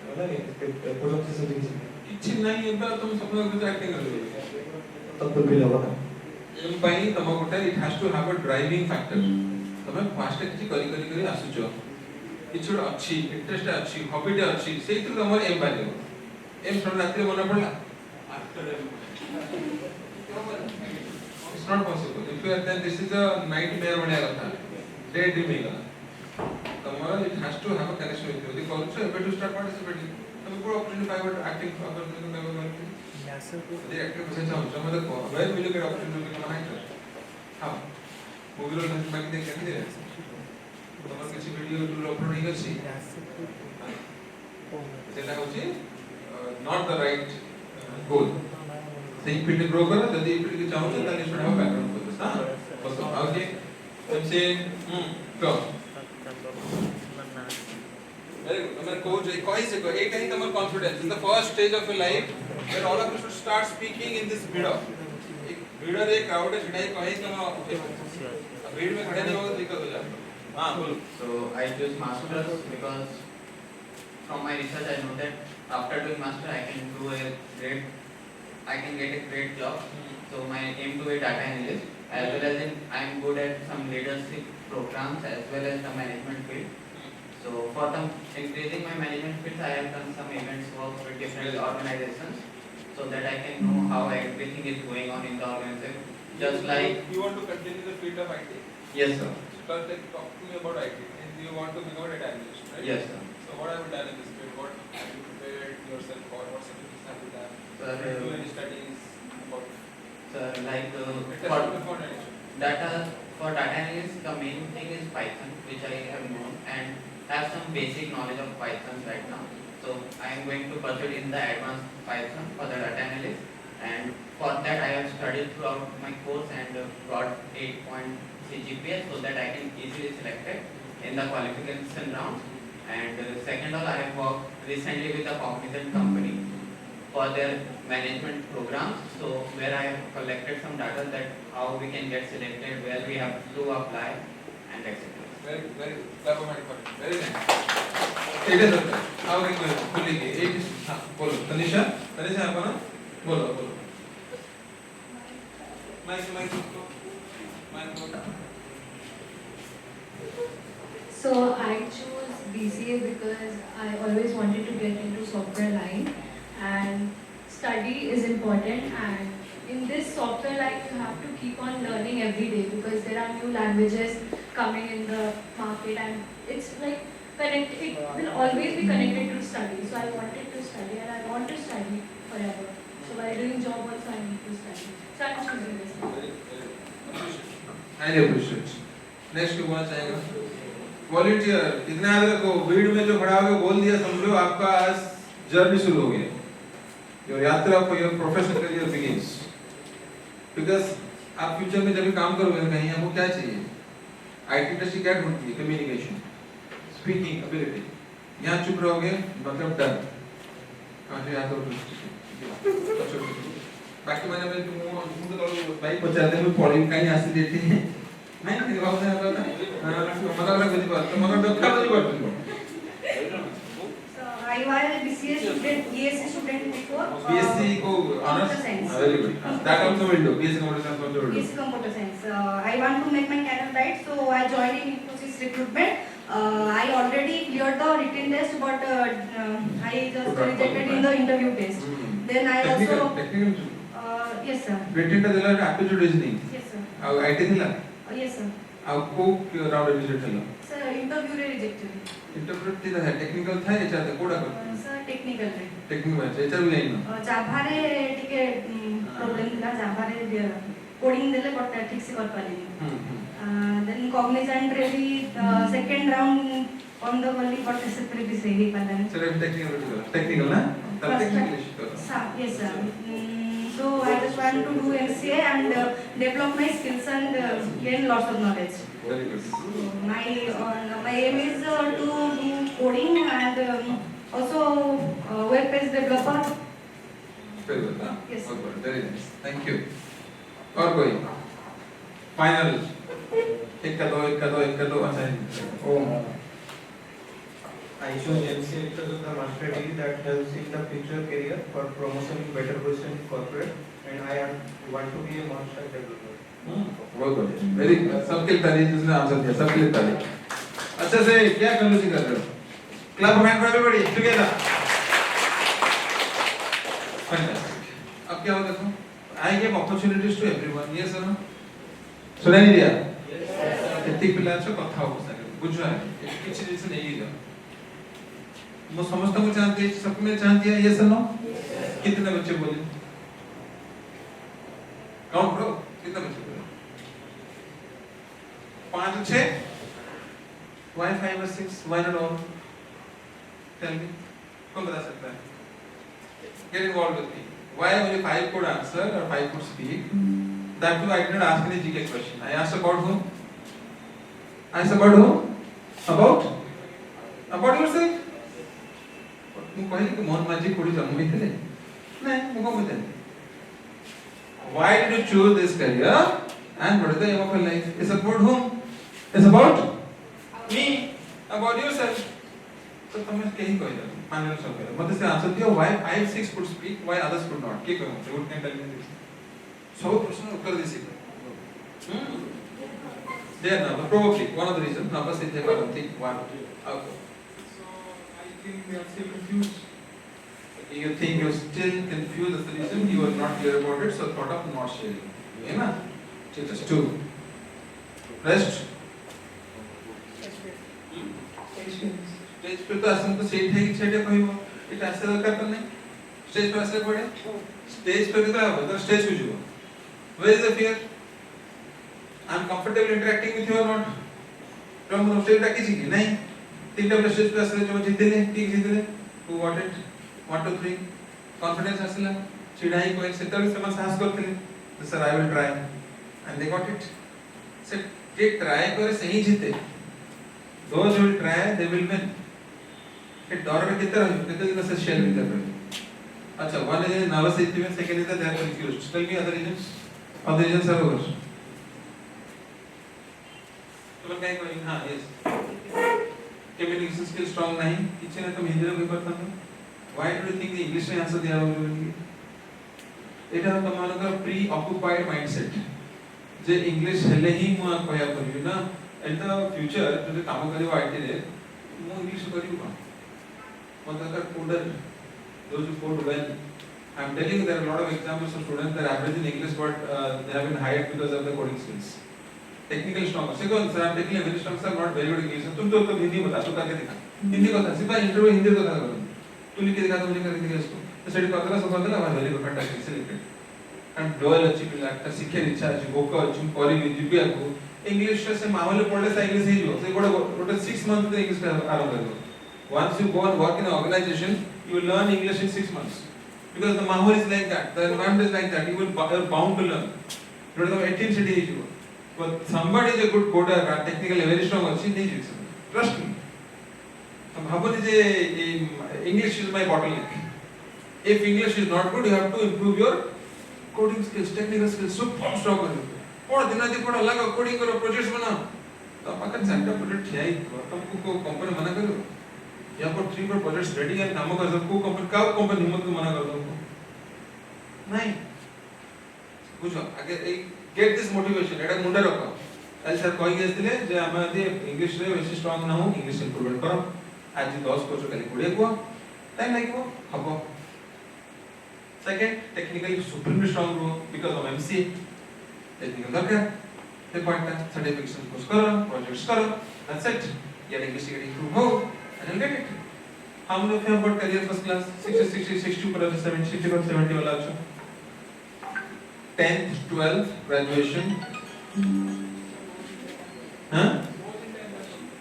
Speaker 10: मतलब product से something
Speaker 2: इच्छी नहीं है पर तुम सब लोग कुछ acting कर रहे हो
Speaker 10: तब कुछ भी होगा
Speaker 2: एम पाई तमको गोटे it has to have a driving factor तमे फास्ट किछि करी आसुचो किछि अच्छी इंटरेस्ट अच्छी हॉबी अच्छी सेही तो हमर एम बारे एम सब रात्रि मन पड़ला after it's not possible if you are then this is a nightmare बनिया कथा डे ड्रीमिंग तमरा it has to have a connection with you the culture ebe to start participating तमे को opportunity पाइबट acting अगर तुम मैं yes sir the actor से चाहूं मतलब where will you get opportunity to become an actor हां मूवी रो बाकी देख के दे तमर किसी वीडियो टू अपलोड नहीं करछि सेटा होछि not the right goal सही फील्ड ग्रो करो यदि फील्ड के चाहो तो should have background for this हां बस ओके हमसे go very good तमर कोच कोई से को एक ही तमर confidence is the first stage of your life where all of you should start speaking in this भीड़ एक भीड़ रे क्राउड है छिड़ाई कहीं तम भीड़ में खड़े नहीं होगा तो दिक्कत हो जाएगा हां बोलो
Speaker 11: So I choose masters because from my research I know that after doing master I can get a great job. So my aim to be data analyst as well as I am good at some leadership programs as well as the management field. So for the increasing my management fields I have done some events work with different organizations so that I can know how everything is going on in the organization. Just like
Speaker 2: you want to continue the field of IT.
Speaker 11: Yes sir.
Speaker 2: But like talk to me about IT. And you want to become a data analyst, right?
Speaker 11: Yes sir.
Speaker 2: So what have you done in this field? What have you prepared yourself for? What certificates have you done?
Speaker 11: Sir,
Speaker 2: Have you do any studies about
Speaker 11: Sir, like
Speaker 2: for
Speaker 11: data for data analysis, the main thing is Python, which I have known and have some basic knowledge of Python right now. So I am going to pursue in the advanced Python for the data analysis, and for that I have studied throughout my course and got 8.3 GPA so that I can easily select it in the qualification rounds. And second of all, I have worked recently with a Cognizant company for their management programs, so where I have collected some data that how we can get selected, where we have to apply, and etc.
Speaker 2: Very good. Clap of hand for it. Very nice. It is okay. How are you going? Fully. It is. हाँ बोलो. तनिषा आप ना बोलो. Mic.
Speaker 12: So I chose BCA because I always wanted to get into software line, and study is important, and in this software line you have to keep on learning every day because there are new languages coming in the market, and it's like it will always be connected to study. So I wanted to study and I want to study forever. So while doing job also I need to study. So I'm choosing this one.
Speaker 2: Highly appreciate. Next you बोलना चाहेगा? Volunteer. इतने आदमी को भीड़ में जो खड़ा होकर बोल दिया समझो आपका आज जर्नी शुरू हो गई. Your यात्रा for your professional career begins. Because आप फ्यूचर में जब भी काम करोगे ना कहीं आपको क्या चाहिए? IT इंडस्ट्री क्या ढूंढती है? Communication, speaking ability. यहाँ चुप रहोगे मतलब डर. कहाँ याद हो बाकी मैंने मुझे तो भाई पचाते हैं पॉलिंग का ही आंसर देते हैं नहीं नहीं बाबू ने बताया मतलब कुछ बात तो मगर डॉक्टर कुछ बात नहीं
Speaker 9: I was a BCA student, BSc student before.
Speaker 2: BSc को honors. Very good. That also will do. BSc computer science also will do.
Speaker 9: BSc computer science. I want to make my career right, so I joined in Infosys recruitment. I already cleared the written test, but I just rejected in the interview test. Then I also.
Speaker 2: Technical.
Speaker 9: Yes sir.
Speaker 2: Written test दिला aptitude reasoning.
Speaker 9: Yes sir.
Speaker 2: अब IT दिला.
Speaker 9: Yes sir.
Speaker 2: आपको round result दिला.
Speaker 9: Sir, interview rejected.
Speaker 2: Interview दिला है technical था HR था कोडा कर.
Speaker 9: Sir, technical रे.
Speaker 2: टेक्निकल है एचआर भी नहीं ना.
Speaker 9: Java रे टिके problem दिला Java रे coding दिले but ठीक से कर पाली. Then Cognizant रे भी second round on the only but ऐसे भी सही पाला नहीं.
Speaker 2: सर टेक्निकल ना. तब technical issue.
Speaker 9: Yes sir. So I just want to do MCA and develop my skills and gain lots of knowledge.
Speaker 2: Very good.
Speaker 9: My aim is to do coding and also web page developer.
Speaker 2: Very good.
Speaker 9: Yes.
Speaker 2: Very nice. Thank you. और कोई? Final. एक का दो अच्छा.
Speaker 10: I chose MCA because of the master degree that helps in the future career for promotion in better position in corporate, and I want to be a master developer.
Speaker 2: बहुत बढ़िया. Very good. सबके ताली जिसने answer दिया सबके ताली. अच्छा से क्या कंक्लूजन कर रहे हो? Clap of hand for everybody together. Fantastic. अब क्या होगा देखो? I give opportunities to everyone. Yes or no? सुना नहीं दिया? Yes. कितनी पिलाचो कथा हो सके. बुझो है. किसी चीज़ से नहीं गया. वो समझता को जानते हैं सबको मैं जानती है ये सुनो कितने बच्चे बोले काउंट करो कितने बच्चे बोले 5 6 why 5 or 6 why not all tell me कौन बता सकता है get involved with me why only 5 could answer or 5 could speak that too I did not ask any GK question I asked about whom about yourself ମୁଁ କହିଲି କି ମୋହନ ମାଝୀ କୋଡି ଜନ୍ମ ହେଇଥିଲେ ନାଇଁ ମୁଁ କଣ ବୁଝିଲି why did you choose this career and what is the aim of your life it's about whom it's about me about yourself तो तुम कहीं कहला मानव सब कहला मते से आंसर दियो why 5 6 could speak why others could not के कहूं से उठ के टेल मी सब प्रश्न उत्तर दे सी there now probably one of the reasons number से जे करती one you are still confused. You think you're still confused. That's the reason you are not clear about it. So thought of not sharing. Okay, na? Just 2. Rest. Stage पे तो असम तो set है कि set है कोई वो it ऐसे दरकार तो नहीं स्टेज पर ऐसे पड़े स्टेज पे कितना है तो स्टेज पे जो where is the fear I am comfortable interacting with you और नॉट तो हम स्टेज पे किसी की नहीं तीन टा स्टेज पे असले जो जितले ठीक जितले who got it 1 2 3 confidence असला चिड़ाई को सेतल से मन साहस करते sir I will try and they got it से जे ट्राई करे सही जीते those who will try they will win के डर में कितना दिन से शेयर भी कर रहे अच्छा one is nervous system second is they are confused tell me other reasons are over तो क्या करेंगे हां यस communication skill strong नहीं किसी ने तो हिंदी में करता था why do you think the english में आंसर दिया होगा এটা তোমার প্রি অকুপাইড মাইন্ডসেট যে ইংলিশ হেলে হি মু কয়া করিবি না এটা ফিউচার যদি কাম করিব আইটি রে মু ইংলিশ করিব না মতলব coder those who code well I'm telling you there are a lot of examples of students that are average in English but they have been hired because of the coding skills technical strong second sir I'm taking a very strong sir not very good English तुम तो हिंदी बता तो करके दिखा हिंदी কথা सिर्फ interview Hindi কথা करो तू लिख के दिखा तो मुझे करके दिखा इसको तो सेट কথা सब কথা ना very good fantastic selected and डोल अच्छी पिला का सीखे इच्छा अच्छी भोका अच्छी करी जीबी आको इंग्लिश से माहौल पढ़ले से इंग्लिश ही जो से गोटे 6 मंथ में इंग्लिश आरंभ करो once you go and work in an organization you will learn English in 6 months because the mahol is like that the environment is like that you will are bound to learn you know 18 city is you but somebody is a good coder technically very strong अच्छी नहीं जीत सकता trust me हम भावने जे English is my bottleneck if English is not good you have to improve your coding skills technical skills super strong करो और दिन रात पढ़ो लगा कोडिंग करो प्रोजेक्ट्स बनाओ तो आपका सेंटर प्रोजेक्ट है ही तुमको को कंपनी मना करो यहाँ पर 3 पर प्रोजेक्ट्स रेडी है काम कर सबको कंपनी का कंपनी हिम्मत को मना कर दो नहीं पूछो आगे गेट दिस मोटिवेशन एटा मुंडे रखो एल सर कहि गेसले जे हम यदि इंग्लिश रे बेसी स्ट्रांग ना हो इंग्लिश इंप्रूवमेंट करो आज 10 कोर्स खाली 20 को टाइम लागो हबो सेकंड टेक्निकली सुप्रीमली स्ट्रांग हो बिकॉज़ ऑफ एमसी टेक्निकल दरकार ते पॉइंट सर्टिफिकेशन कोर्स करो प्रोजेक्ट्स करो दैट्स इट या इंग्लिश के इंप्रूव हो and you'll get it how many of you have got career first class 60 62 पर 70 पर 70 वाला अच्छा 10th 12th graduation हां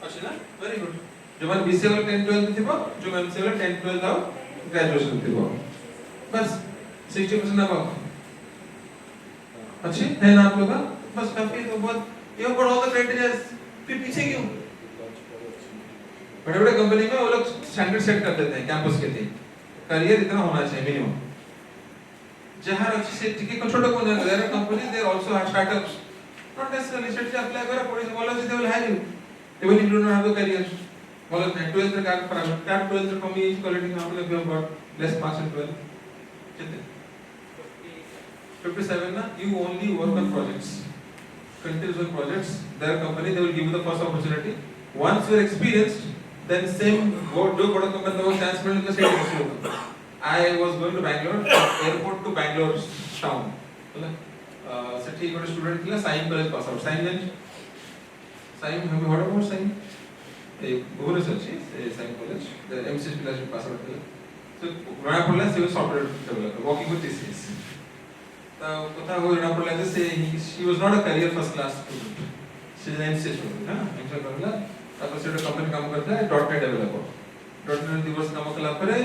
Speaker 2: अच्छा ना very good जो मान बीसीए वाला 10 12 थिबो जो एमसीए वाला 10 12 आओ ग्रेजुएशन थिबो बस 60% अब अच्छे है ना आप लोग बस काफी तो बहुत you got all the criteria फिर पीछे क्यों बड़े-बड़े कंपनी में वो लोग स्टैंडर्ड सेट कर देते हैं कैंपस के लिए करियर इतना होना चाहिए मिनिमम जहां अच्छी से ठीक है छोटा को there are companies there also have startups not necessarily set से अप्लाई करो पुलिस बोला से they will hire you even if you don't have the career बोला 12th का पर tap 12th come is quality का मतलब you have got less marks in 12 कितने 57 ना you only work on projects 20 is on projects their company they will give you the first opportunity once you are experienced then same go do bada company no chance मिलने का same issue I was going to Bangalore airport to Bangalore town मतलब सेठी ଗୋଟେ student थिला साइन college pass out साइन जान साइन हम हड मोर साइन ए भुवनेश्वर अछि ए साइन कॉलेज द एमसीएस क्लास पास आउट थिला so रଣା पड़ला से software developer working with TCS तो कथा हो रଣା पड़ला से she was not a career first class student she is an MCS student हां एंटर करला तापर से कंपनी काम करता है .NET डेवलपर .NET दिवस काम कला परे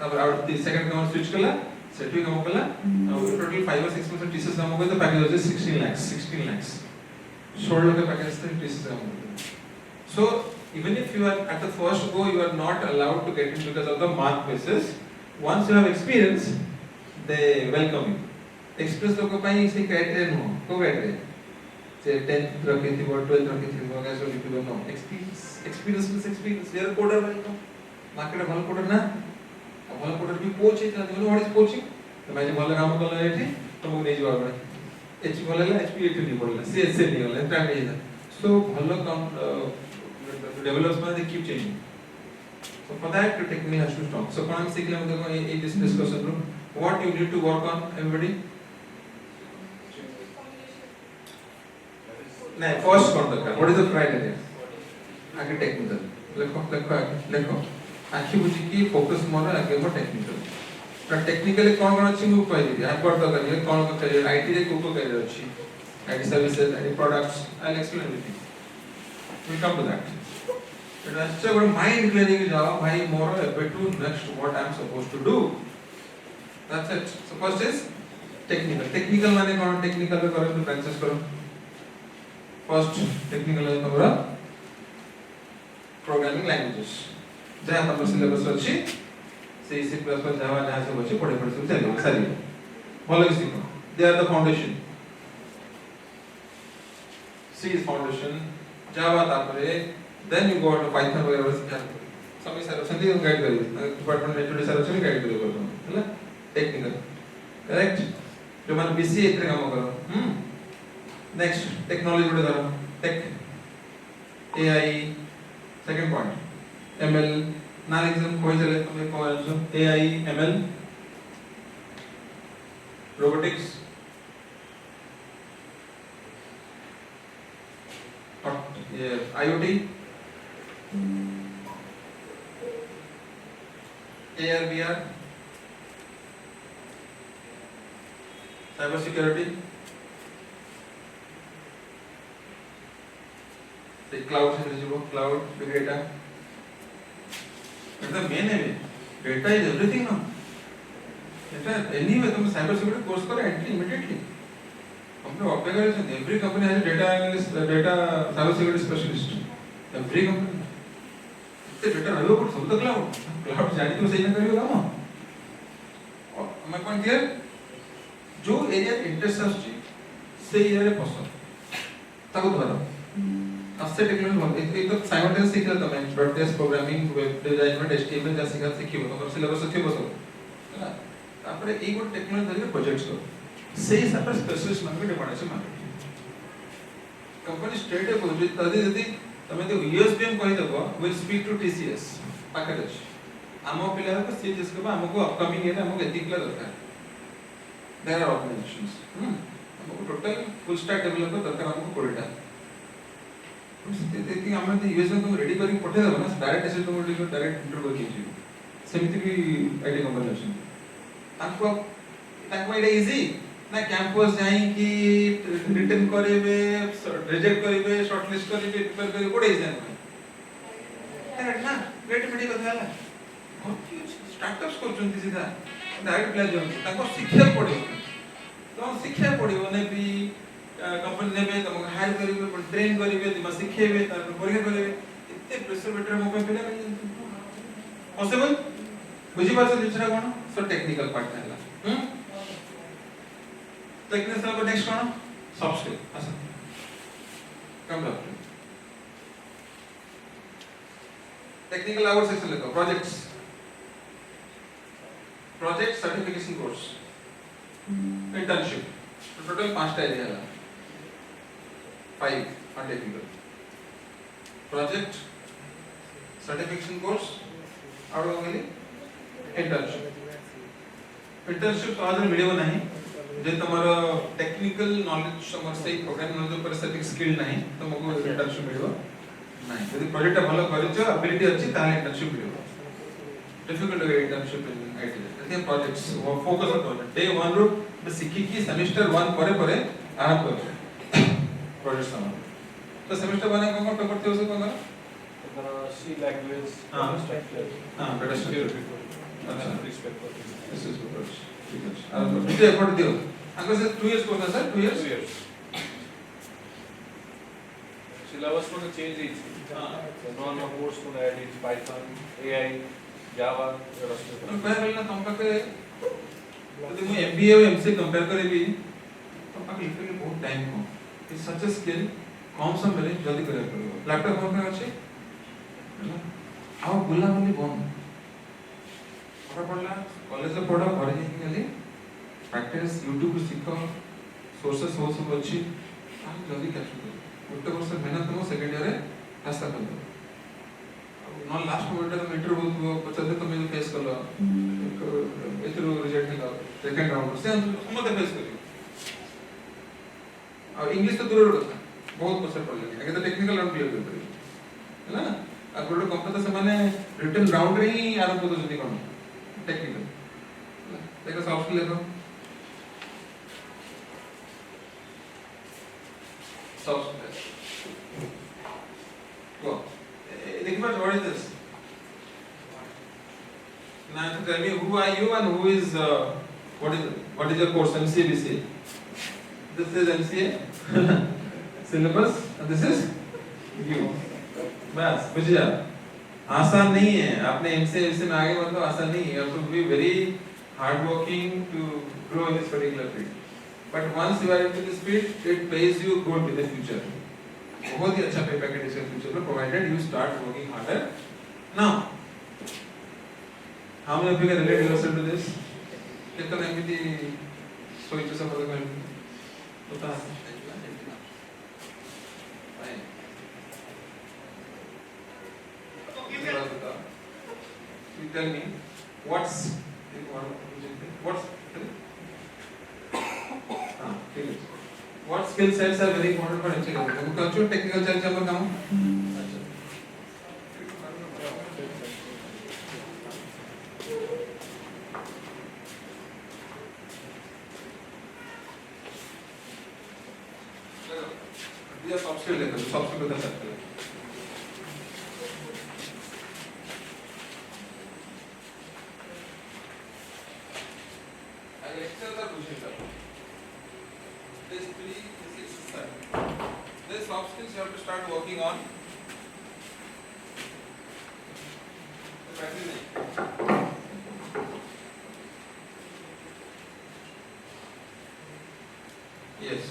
Speaker 2: तापर आउट द सेकंड काम स्विच कला सेटवी काम कला टोटल 5 or 6 months TCS काम होगा तो पैकेज हो 16 lakhs 16 लाख पैकेज से TCS काम होगा so even if you are at the first go you are not allowed to get in because of the mark basis once you have experience they welcome you experience लोग को पाई से criteria no को criteria से 10th रखे थी और 12th रखे थी वो कैसे लिखी दो no experience we are coder welcome market ভাল कोडर ना ভাল कोडर भी कोच है तो व्हाट इज कोचिंग तो मैं जो ଭଲ काम कल एठी तो मु नहीं जवाब एच ଭଲ ହେଲା एचपी एठी नहीं पड़ला सीएस नहीं होला एटा नहीं था सो ଭଲ काम development they keep changing so for that technically has to strong so कौन सीखले हम देखो ये discussion room what you need to work on everybody नहीं फर्स्ट कौन दरकार व्हाट इज द क्राइटेरिया आगे टेक्निकल लेखो आखि बुझी की फोकस मोर आगे वो टेक्निकल तो टेक्निकली कौन कौन अच्छी मुझे पाई आई गॉट द करियर कौन को करियर आईटी रे को करियर अच्छी IT services, IT products. I'll explain everything. We'll come to that. But that's just a mind clearing job. Bhai, more to next what I'm supposed to do. That's it. So first is technical. Technical माने कौन? Technical पे करो तो practice करो. First technical है तुम्हारा programming languages. जहाँ तमर syllabus अच्छी, C++, Java जहाँ से बच्चे पढ़े सब चलेगा सारी. बोलो किसी को. They are the foundation. C is foundation. Java तापरे. Then you go to Python वगैरह सीखा. सभी सारे संधि को guide करिए. Department में जो सारे संधि guide करिए बोलते हैं. है ना? Technical. Correct? जो मान BCA इतने काम करो. Next technology बढ़े करो. Tech. AI. Second point. ML. नाल एग्जाम कोई चले तो मैं कौन answer? AI, ML. Robotics. IoT. AR, VR. Cyber security. The cloud cloud, big data. But the main aim, data is everything now. Data anyway, तुम cyber security course करो entry immediately. Company operators, every company has a data analyst, data cyber security specialist. Every company. The data रहियो पर सब तो cloud. Cloud जाने तो सही ना करियो काम. और my point clear? जो एरिया इंटरेस्ट आछी से एरिया रे पसंद ताको धरो अससे टेक्नोलॉजी एक तो साइमल्टेनियस सीख लेता मैं dot programming web design HTML जैसे का सीखियो तमर सिलेबस अच्छे बसो है तापर एक गोट टेक्नोलॉजी धरि प्रोजेक्ट्स करो से हिसाब से स्पेशलिस्ट मार्केट डिमांड আছে मार्केट कंपनी स्ट्रेट है बोली तदी यदि तमे तो यूएसपीएम कहि देबो will speak to TCS package आमो पिला को सी जिसको हमको अपकमिंग है हमको एथिकल दरकार. There are organizations. हमको टोटल फुल स्टैक डेवलपर दरकार हमको कोडिटा. देखिए हमने तो यूएस में तुम रेडी करके पठे देबो ना डायरेक्ट ऐसे तुम रेडी डायरेक्ट इंटरव्यू कीजिए. सेमिति भी आईटी कंपनी अछि. ताको एटा इजी ना कैंपस जाई कि रिटर्न करेबे रिजेक्ट करेबे शॉर्टलिस्ट करेबे प्रिपेयर करेबे कोड इजी ना. ना ग्रेट मेडी कथा हला. बहुत स्टार्टअप्स करचंती सीधा डायरेक्ट प्लेज होती ताको शिक्षा पड़ियो तो शिक्षा पड़ियो ने भी कंपनी ने भी तुमको हायर करिवे ट्रेन करिवे तुम शिखेबे तार परीक्षा करिवे इतने प्रेशर बेटर मौका पेला पॉसिबल बुझी बात से दूसरा कोन सो टेक्निकल पार्ट हला टेक्निकल को नेक्स्ट कोन सॉफ्ट स्किल अच्छा कम लो टेक्निकल आवर सेक्शन लेतो projects project certification course internship total 5 area है 5 on technical project certification course और हो गई internship तो आज मिलेगा नहीं जे तुम्हारा टेक्निकल नॉलेज समर से प्रोग्रामिंग नॉलेज पर सर्टिफिकेट स्किल नहीं तो मको इंटर्नशिप मिलेगा नहीं यदि प्रोजेक्ट भलो करियो एबिलिटी अच्छी ताले इंटर्नशिप मिलेगा difficult to get internship in IT. देखिए projects वो focus होता है. Day 1 रो बस सीखी की semester 1 परे आराम करो. Projects सामान. तो semester 1 में कौन पेपर थे उसे कौन करा?
Speaker 6: तुम्हारा C language, structure.
Speaker 2: data structure. अच्छा.
Speaker 6: Respect.
Speaker 2: This is good. ठीक है. आराम करो. इतने effort दियो. अगर से 2 years कोर्स है सर 2 years.
Speaker 6: 2 years. Syllabus को change ही. Normal course को add in Python, AI. Java,
Speaker 2: compare करना तुम पाके यदि मैं MBA और MCA कंपेयर करे भी तुम पाके लिखने के बहुत टाइम को इट्स सच अ स्किल कम समय में जल्दी करे पड़ेगा लैपटॉप कौन पे अच्छे है ना आओ बुला बोली बंद पढ़ला कॉलेज में पढ़ो घर जाके खाली प्रैक्टिस YouTube को सीखो सोर्सेस हो सब अच्छी हम जल्दी कैच करो ଗୋଟେ ବର୍ଷ मेहनत करो सेकंड ईयर रे रास्ता कर दो ना लास्ट मोमेंट में इंटरव्यू पचाते तुम्हें जो फेस करलो इतरो रिजेक्ट होला सेकंड राउंड से हम मत फेस करियो और इंग्लिश तो दूर रखा बहुत प्रेशर पड़ गया आगे तो टेक्निकल राउंड क्लियर कर है ना अब गोटे कंपनी से माने रिटन राउंड रे ही आरंभ कर जदी कोन टेक्निकल देखो सॉफ्ट स्किल देखो soft skills. Go. Nikmat, what is this? Now tell me who are you and who is what is your course? MCA, BCA. This is MCA syllabus and this is you. बस बुझ जा. आसान नहीं है. आपने MCA में आगे मतलब आसान नहीं है. You have to be very hard working to grow in this particular field. But once you are into this field, it pays you good in the future. बहुत ही अच्छा पे पैकेज है फ्यूचर में, provided you start working harder now. How many of you can relate yourself to this? कितना empty सोच से पता कर पता है? You tell me what's what skill sets are very important for MCA? Culture, technical side से हम काम. ये soft skill लेकर soft skill बता सकते हैं. Soft skills you have to start working on. Yes.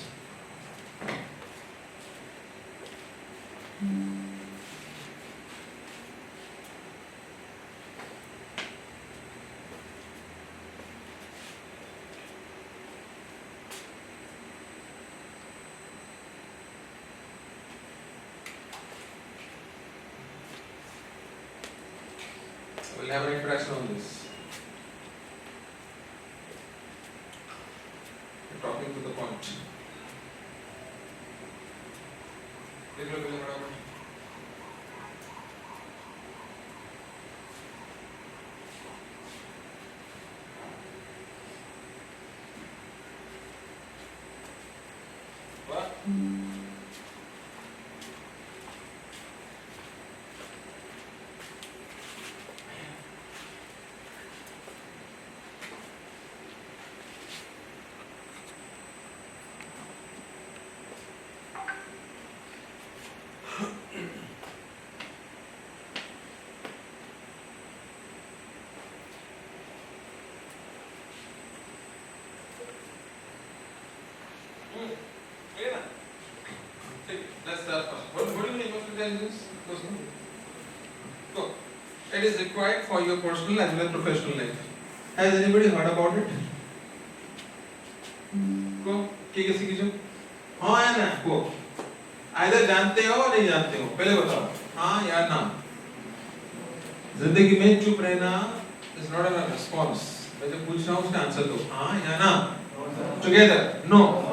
Speaker 2: We'll have an interaction on this. We're talking to the point. देख लो पहले बराबर. What? Let's start first. What do you mean emotional intelligence? Go. It is required for your personal as well as professional life. Has anybody heard about it? Go. किसी की जो हाँ या ना go. Either जानते हो नहीं जानते हो. पहले बताओ. हाँ या ना. जिंदगी में चुप रहना is not a response. मैं जब पूछ रहा हूँ उसका आंसर दो. हाँ या ना. Together. No.